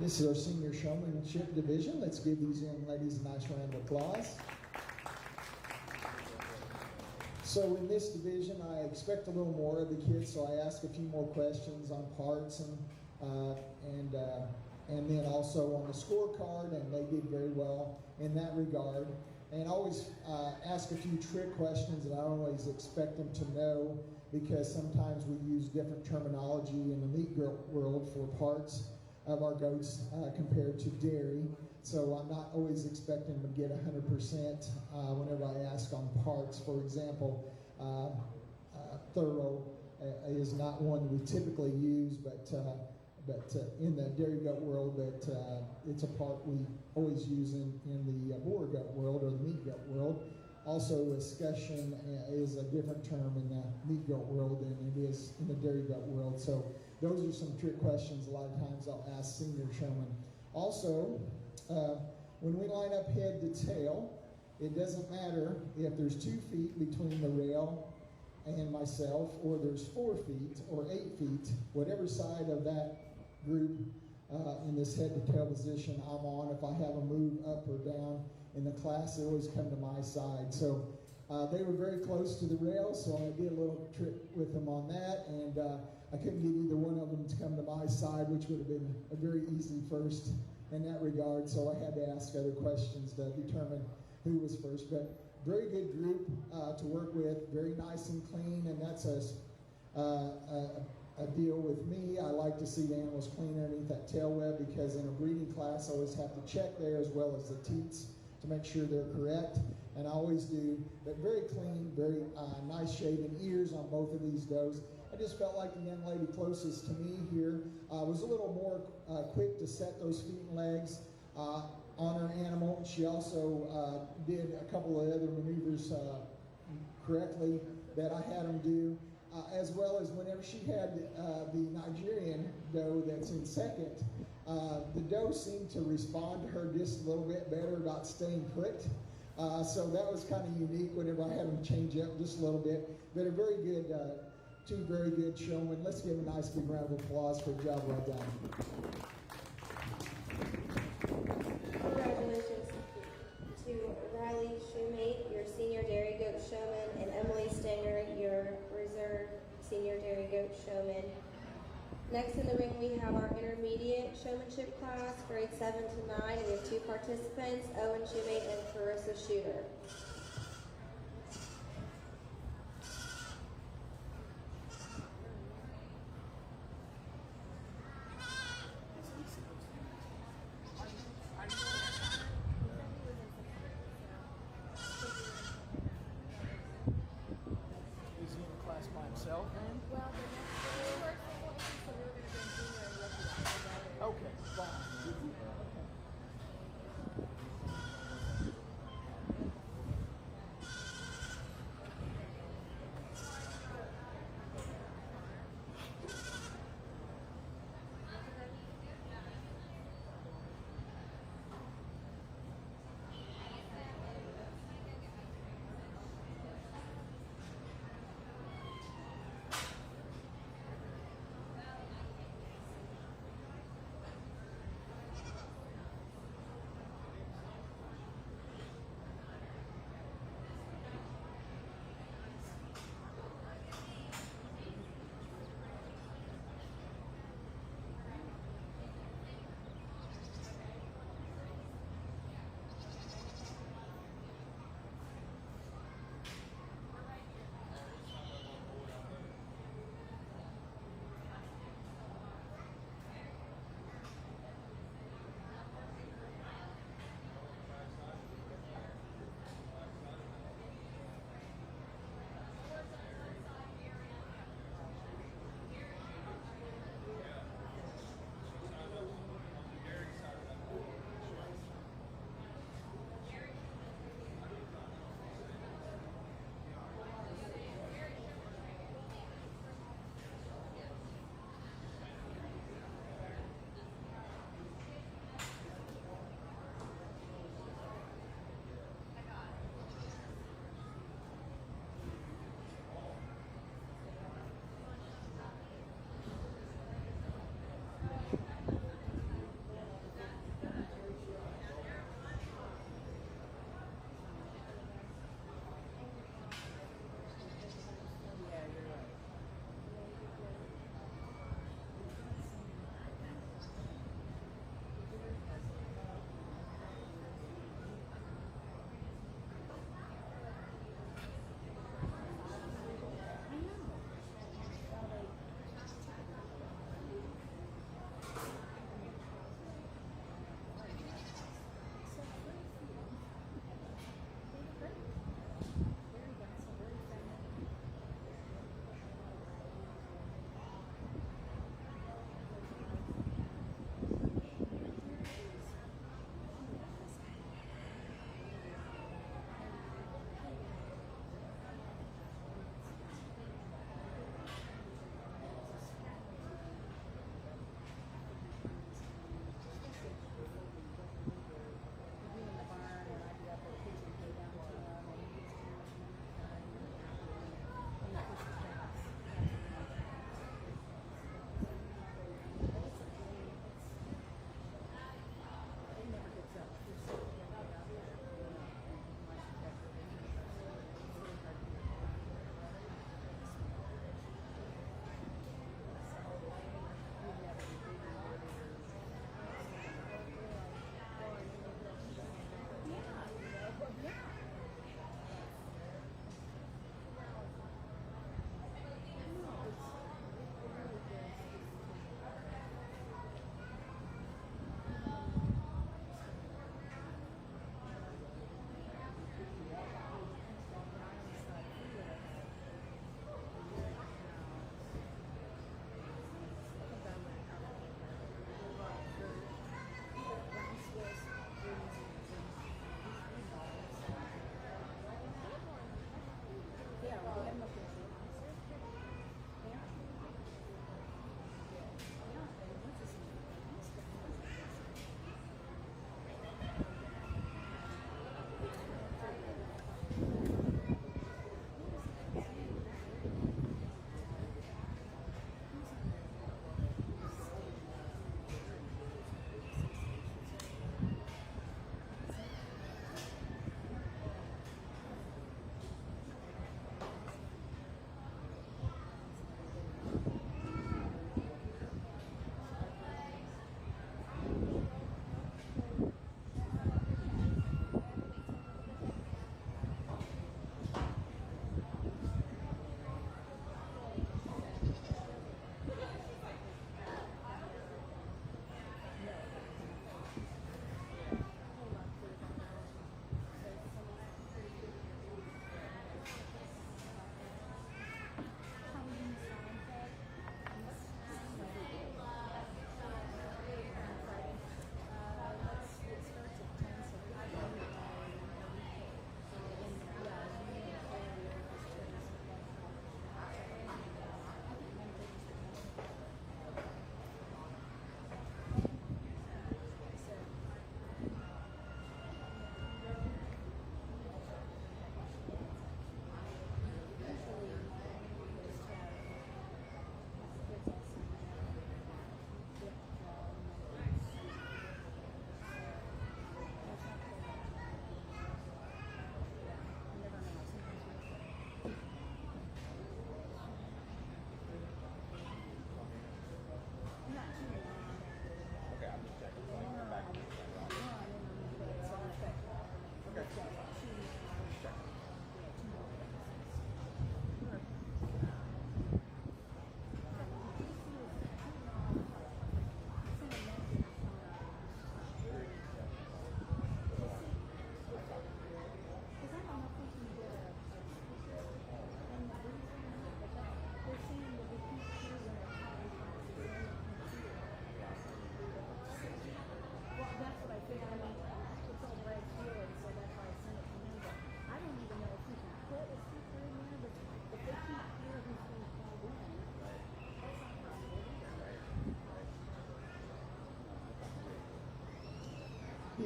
This is our senior showmanship division. Let's give these young ladies a nice round of applause. So in this division, I expect a little more of the kids, so I ask a few more questions on parts and then also on the scorecard, and they did very well in that regard. And always ask a few trick questions that I don't always expect them to know, because sometimes we use different terminology in the meat world for parts of our goats compared to dairy. So I'm not always expecting them to get 100% whenever I ask on parts. For example, thorough is not one we typically use, but in the dairy goat world, it's a part we always use in the boar goat world or the meat goat world. Also, escutcheon is a different term in the meat goat world than it is in the dairy goat world. So those are some trick questions a lot of times I'll ask senior showmen. Also, when we line up head to tail, it doesn't matter if there's 2 feet between the rail and myself, or there's 4 feet or 8 feet, whatever side of that group in this head to tail position I'm on. If I have a move up or down in the class, they always come to my side. So they were very close to the rail, so I did a little trick with them on that, and I couldn't get either one of them to come to my side, which would have been a very easy first in that regard, so I had to ask other questions to determine who was first. But very good group to work with, very nice and clean, and that's a deal with me. I like to see the animals clean underneath that tail web, because in a breeding class I always have to check there as well as the teats to make sure they're correct, and I always do. But very clean, very nice shaven ears on both of these does. I just felt like the young lady closest to me here was a little more quick to set those feet and legs on her animal. She also did a couple of other maneuvers correctly that I had them do, as well as whenever she had the Nigerian doe that's in second, the doe seemed to respond to her just a little bit better about staying put. So that was kind of unique whenever I had them change up just a little bit. But a very good, 2 very good showmen. Let's give a nice big round of applause for a job well done. Congratulations to Riley Shoemate, your senior dairy goat showman, and Emily Stanger, your reserve senior dairy goat showman. Next in the ring, we have our intermediate showmanship class, grade 7 to 9. We have 2 participants, Owen Shoemate and Carissa Shooter. Is he in a class by himself then? Well, the next we were single issues, so we were going to bring junior and rookie up. Okay, fine.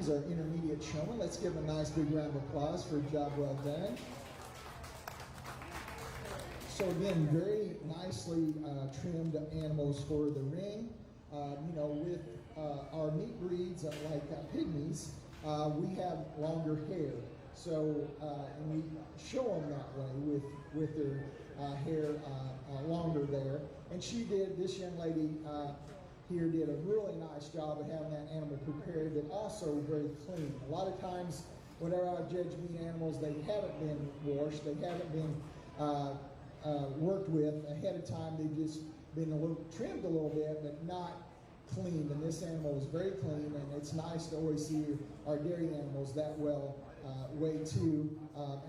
He's our intermediate showman. Let's give him a nice big round of applause for a job well done. So again, very nicely trimmed animals for the ring. With our meat breeds like pygmies, we have longer hair. So, and we show them that way with their hair longer there. And this young lady here did a really nice job of having that animal prepared, but also very clean. A lot of times, whenever I judge meat animals, they haven't been washed, they haven't been worked with ahead of time. They've just been trimmed a little bit, but not cleaned. And this animal is very clean, and it's nice to always see our dairy animals that well weighed too.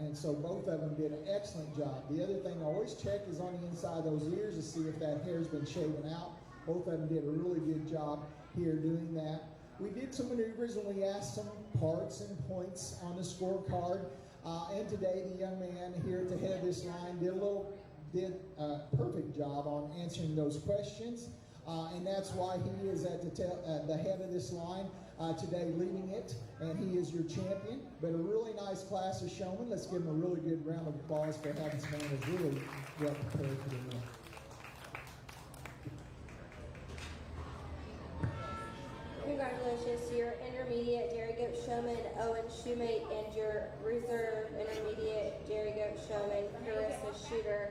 And so both of them did an excellent job. The other thing I always check is on the inside of those ears to see if that hair's been shaven out. Both of them did a really good job here doing that. We did some maneuvers and we asked some parts and points on the scorecard. And today the young man here at the head of this line did a perfect job on answering those questions. And that's why he is at the head of this line today leading it, and he is your champion. But a really nice class of showmen. Let's give him a really good round of applause for having someone who's really well prepared for the win. Congratulations to your intermediate dairy goat showman, Owen Shoemate, and your reserve intermediate dairy goat showman, Carissa Shooter.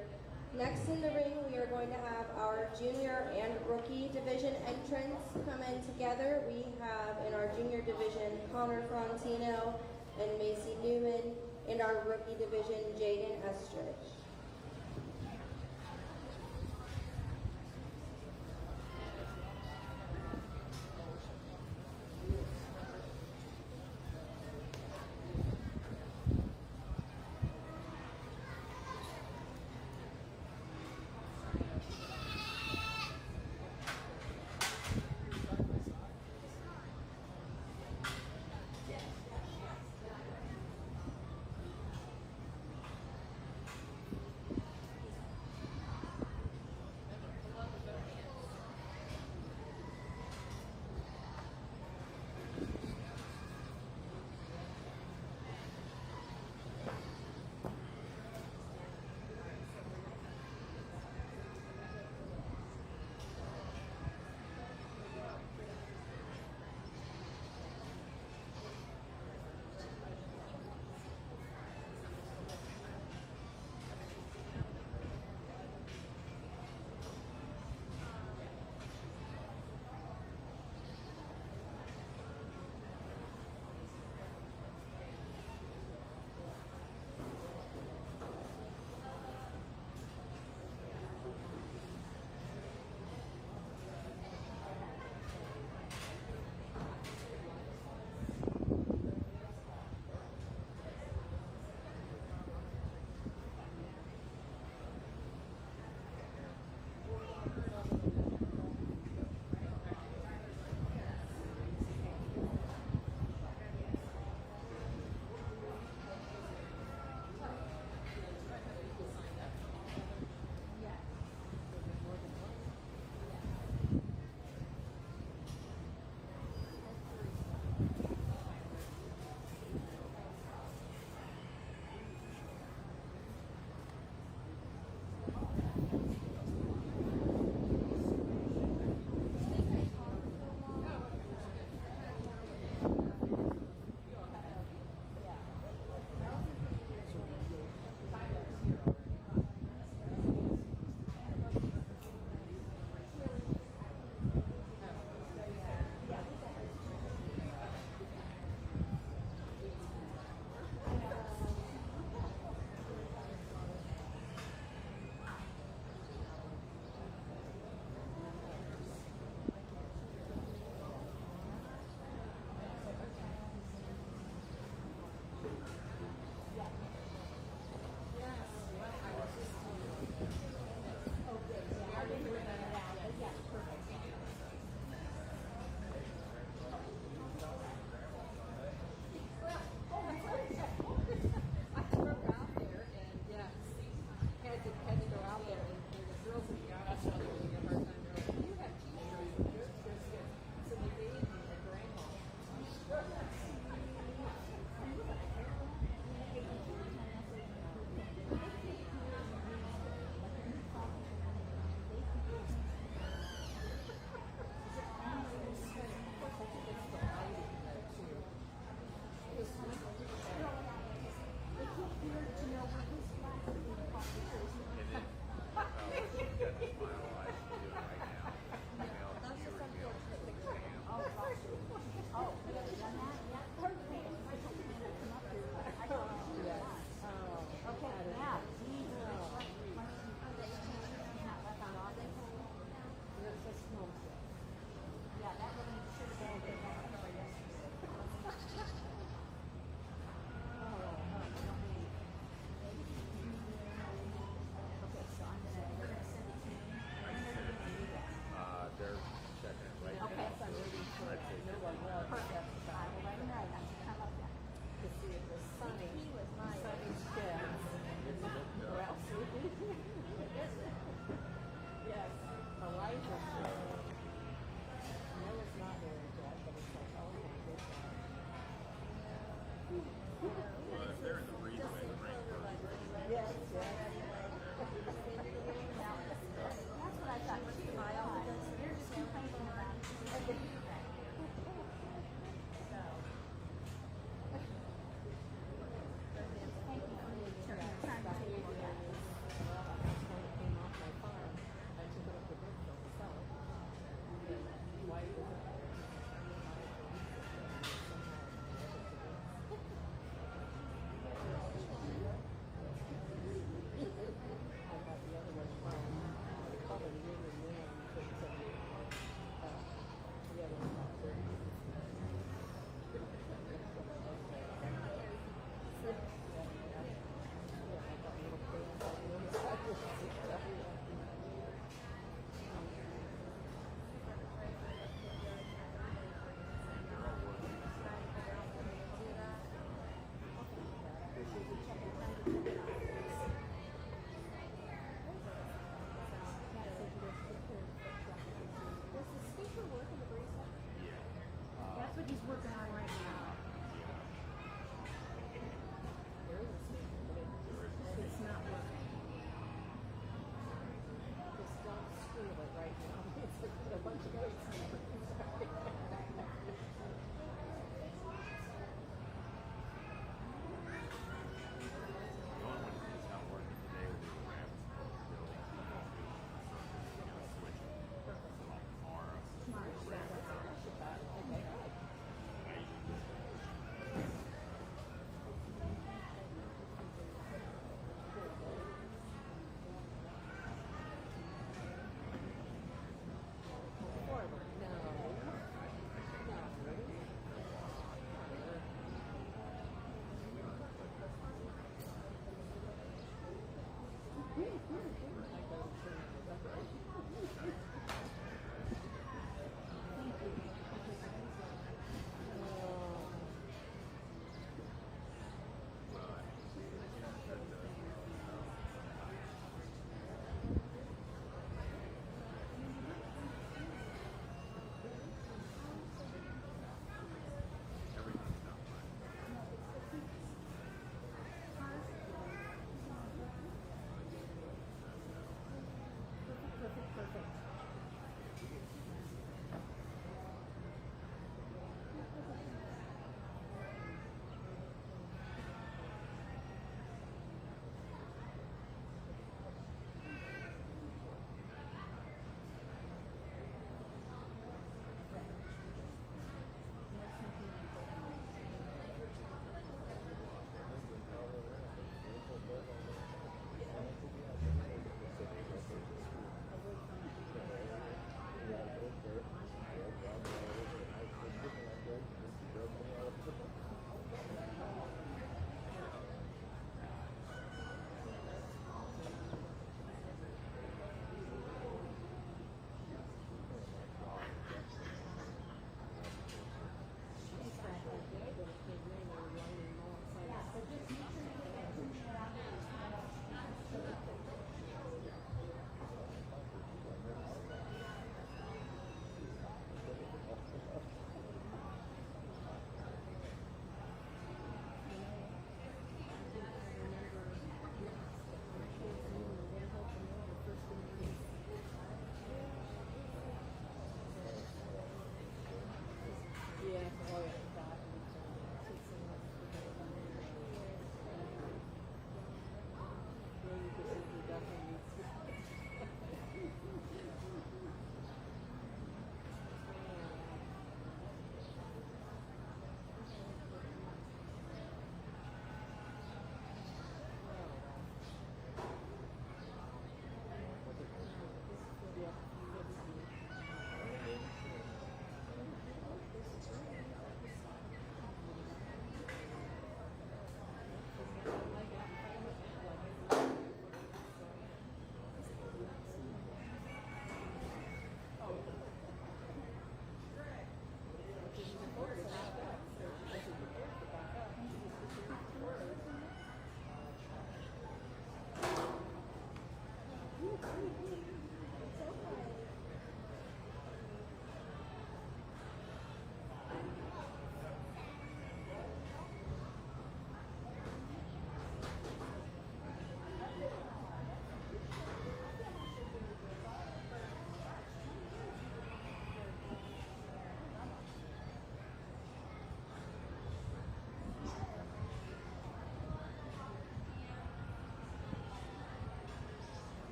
Next in the ring, we are going to have our junior and rookie division entrants come in together. We have in our junior division, Connor Frontino and Macy Newman, and our rookie division, Jaden Estrich.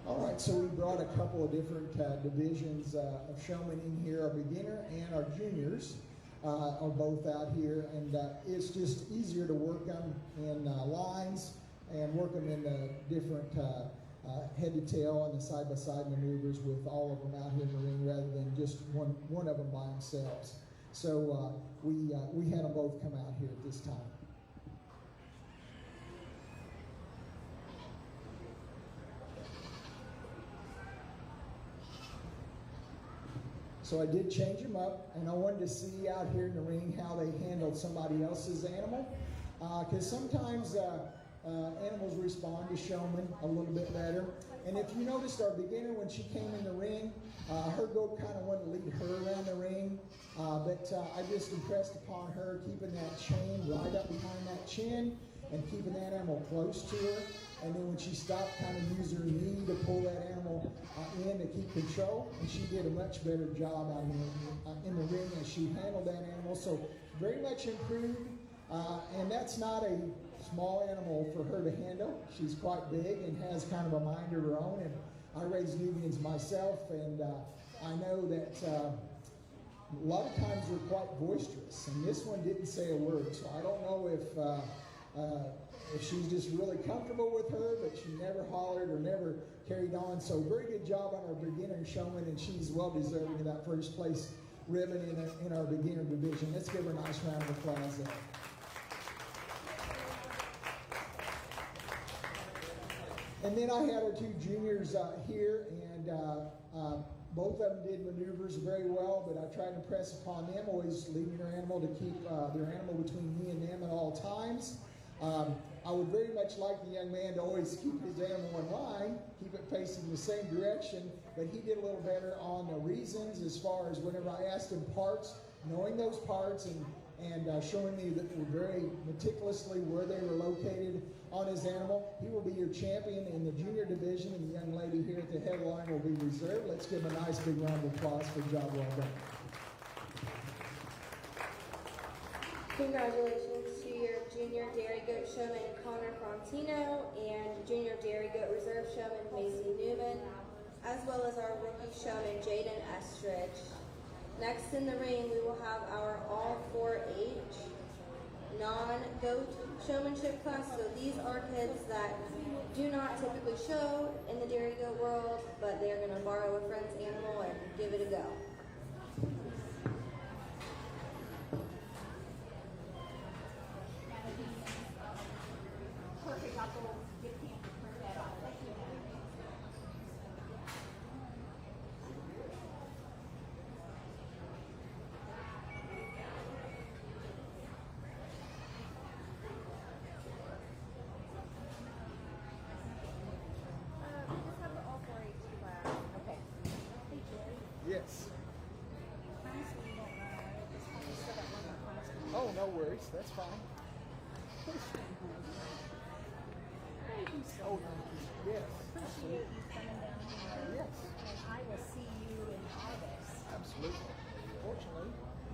All right, so we brought a couple of different divisions of showmen in here. Our beginner and our juniors are both out here, and it's just easier to work them in lines and work them in the different head to tail and the side-by-side maneuvers with all of them out here in the ring rather than just one of them by themselves. So we had them both come out here at this time. So I did change them up, and I wanted to see out here in the ring how they handled somebody else's animal. Because sometimes animals respond to showmen a little bit better. And if you noticed our beginner, when she came in the ring, her goat kind of wanted to lead her around the ring. But I just impressed upon her keeping that chain right up behind that chin and keeping that animal close to her. And then when she stopped, kind of use her knee to pull that animal in to keep control. And she did a much better job out in the ring as she handled that animal. So very much improved. And that's not a small animal for her to handle. She's quite big and has kind of a mind of her own. And I raise Nubians myself, and I know that a lot of times they're quite boisterous. And this one didn't say a word, so I don't know if she's just really comfortable with her, but she never hollered or never carried on. So very good job on our beginner showman, and she's well deserving of that first place ribbon in our beginner division. Let's give her a nice round of applause there. And then I had our two juniors here, and both of them did maneuvers very well, but I tried to impress upon them, always leading their animal to keep their animal between me and them at all times. I would very much like the young man to always keep his animal in line, keep it facing the same direction, but he did a little better on the reasons as far as whenever I asked him parts, knowing those parts and showing me that very meticulously where they were located on his animal. He will be your champion in the junior division, and the young lady here at the headline will be reserved. Let's give him a nice big round of applause for a job well done. Congratulations to your junior dairy goat showman Connor Frontino and junior dairy goat reserve showman Macy Newman, as well as our rookie showman Jaden Estridge. Next in the ring, we will have our all 4-H non-goat showmanship class. So these are kids that do not typically show in the dairy goat world, but they're going to borrow a friend's animal and give it a go. Perfect. I'll go get him to print that off. Thank you. We just have the all 4-H class. Okay. Hey, Jerry. Yes. Promise me you won't run away. Just want to set up one more class. Oh, no worries. That's fine. Oh, yes. Appreciate you coming down here. Yes. And I will see you in August. Absolutely. Fortunately,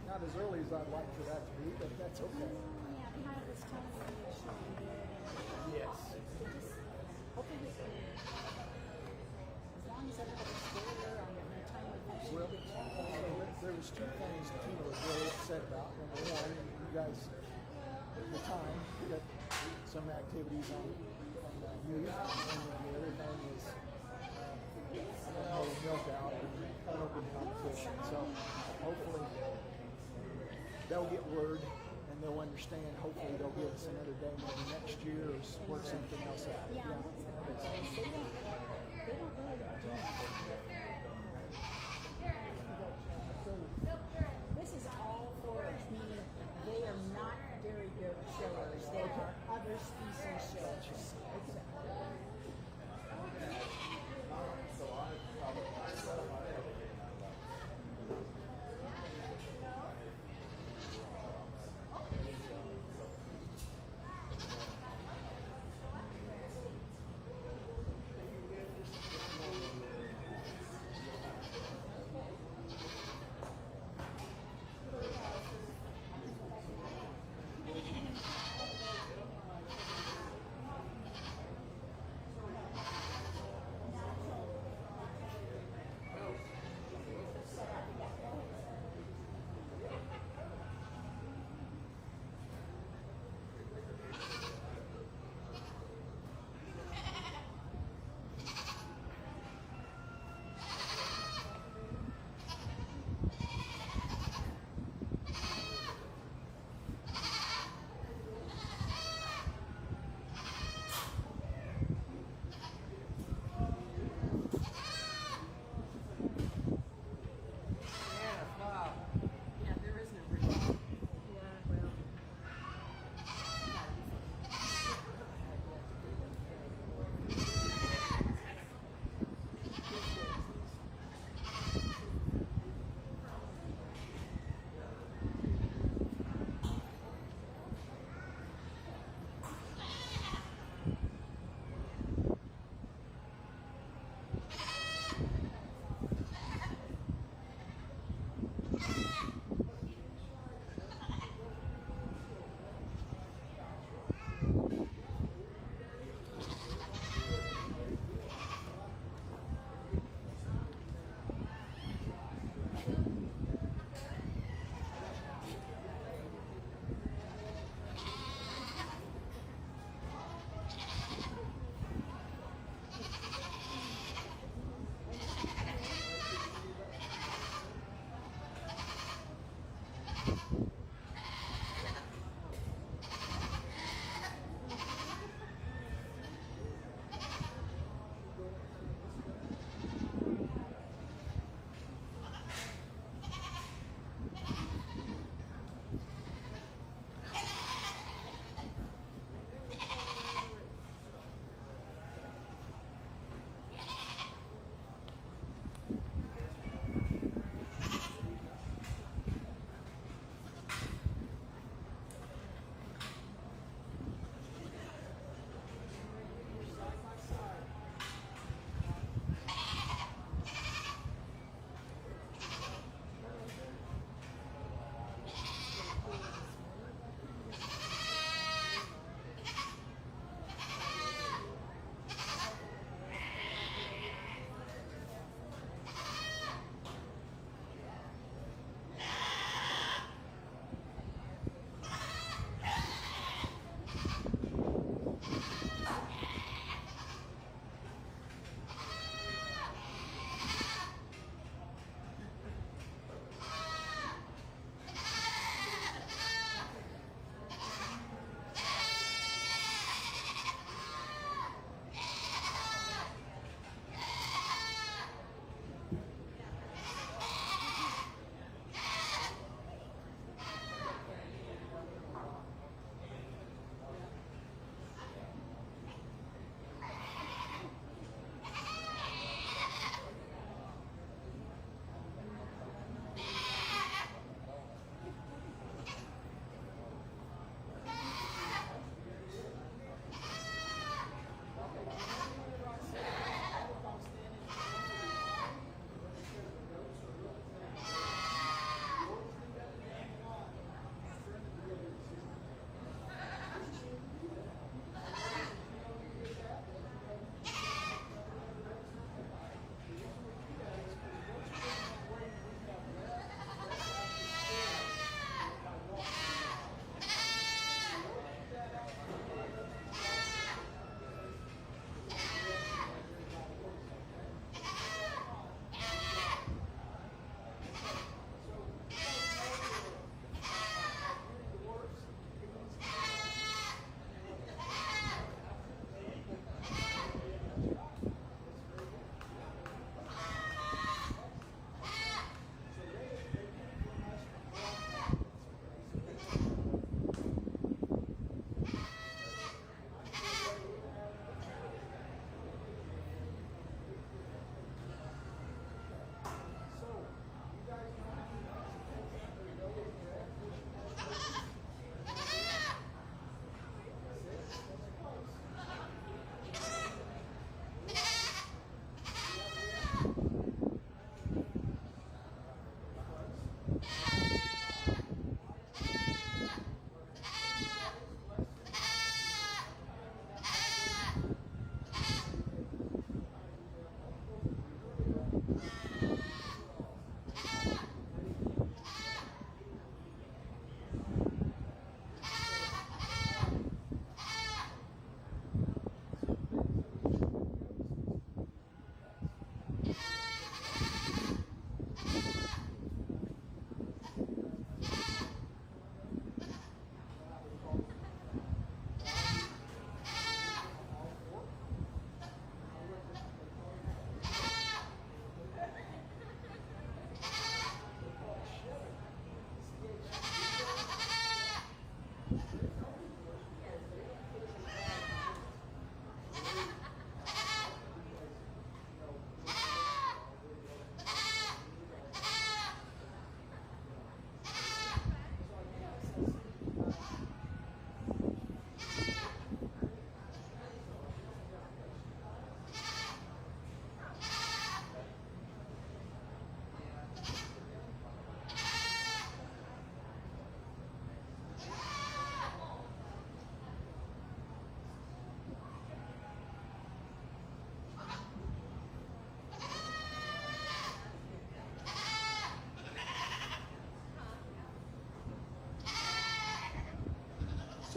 not as early as I'd like for that to be, but that's okay. Yeah, behind this time of year, it's really good. And Yes. it just, hopefully we can, as long as everybody's there on the time of year. Well, there was two things that Tina was really upset about. Number one, you guys, at the time, you got some activities on youth, and then the other thing is milk out and open competition. So hopefully they'll get word, and and they'll understand. Hopefully, they'll give us another day maybe next year or work something else out. Yeah, what's the problem? They don't really do this is all forage, meaning they are not dairy goat showers. They are other species showers.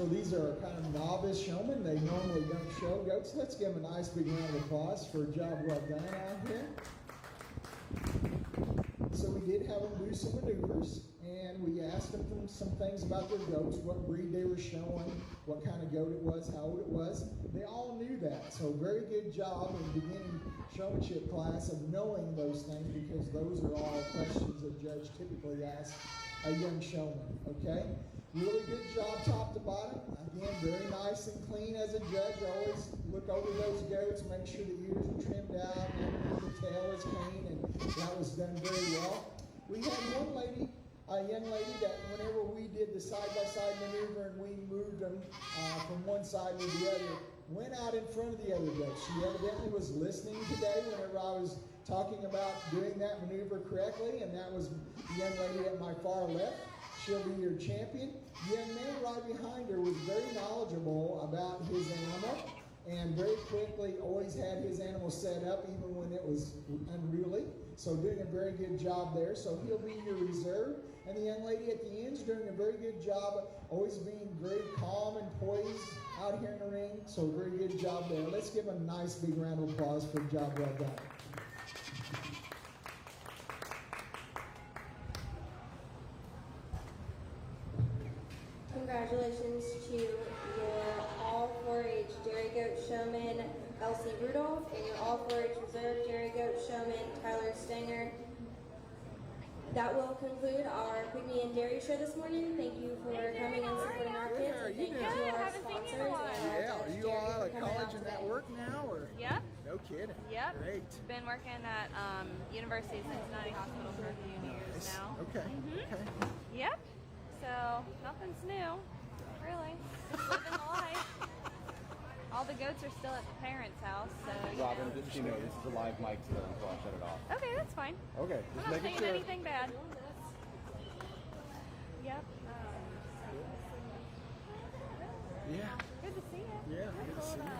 So these are kind of novice showmen. They normally don't show goats. Let's give them a nice big round of applause for a job well done out here. So we did have them do some maneuvers, and we asked them some things about their goats, what breed they were showing, what kind of goat it was, how old it was. They all knew that. So very good job in beginning showmanship class of knowing those things, because those are all questions a judge typically asks a young showman, okay? Really good job top to bottom. Again, very nice and clean as a judge. Always look over those goats, make sure the ears are trimmed out, and the tail is clean, and that was done very well. We had one lady, a young lady, that whenever we did the side-by-side maneuver and we moved them from one side to the other, went out in front of the other goats. She evidently was listening today whenever I was talking about doing that maneuver correctly, and that was the young lady at my far left. She'll be your champion. The young man right behind her was very knowledgeable about his animal and very quickly always had his animal set up even when it was unruly. So doing a very good job there. So he'll be your reserve. And the young lady at the end is doing a very good job, always being very calm and poised out here in the ring. So very good job there. Let's give a nice big round of applause for a job well done. Congratulations to your all 4-H dairy goat showman, Elsie Rudolph, and your all 4-H reserve dairy goat showman, Tyler Stenger. That will conclude our Pygmy and Dairy show this morning. Thank you for coming and supporting our kids. And thank you to our sponsors. Yeah, are you all out of college and at work now, or? Yep. No kidding. Yep. Great. Been working at University of Cincinnati Hospital for a few years now. Okay. Okay. Yep. So nothing's new, really. Just living the life. All the goats are still at the parents' house, so you Robin, know. just so you know, this is a live mic still until I shut it off. Okay, that's fine. Okay, I'm just not making saying sure. anything bad. Yep. Yeah. Good to see you. Yeah. Good to see you.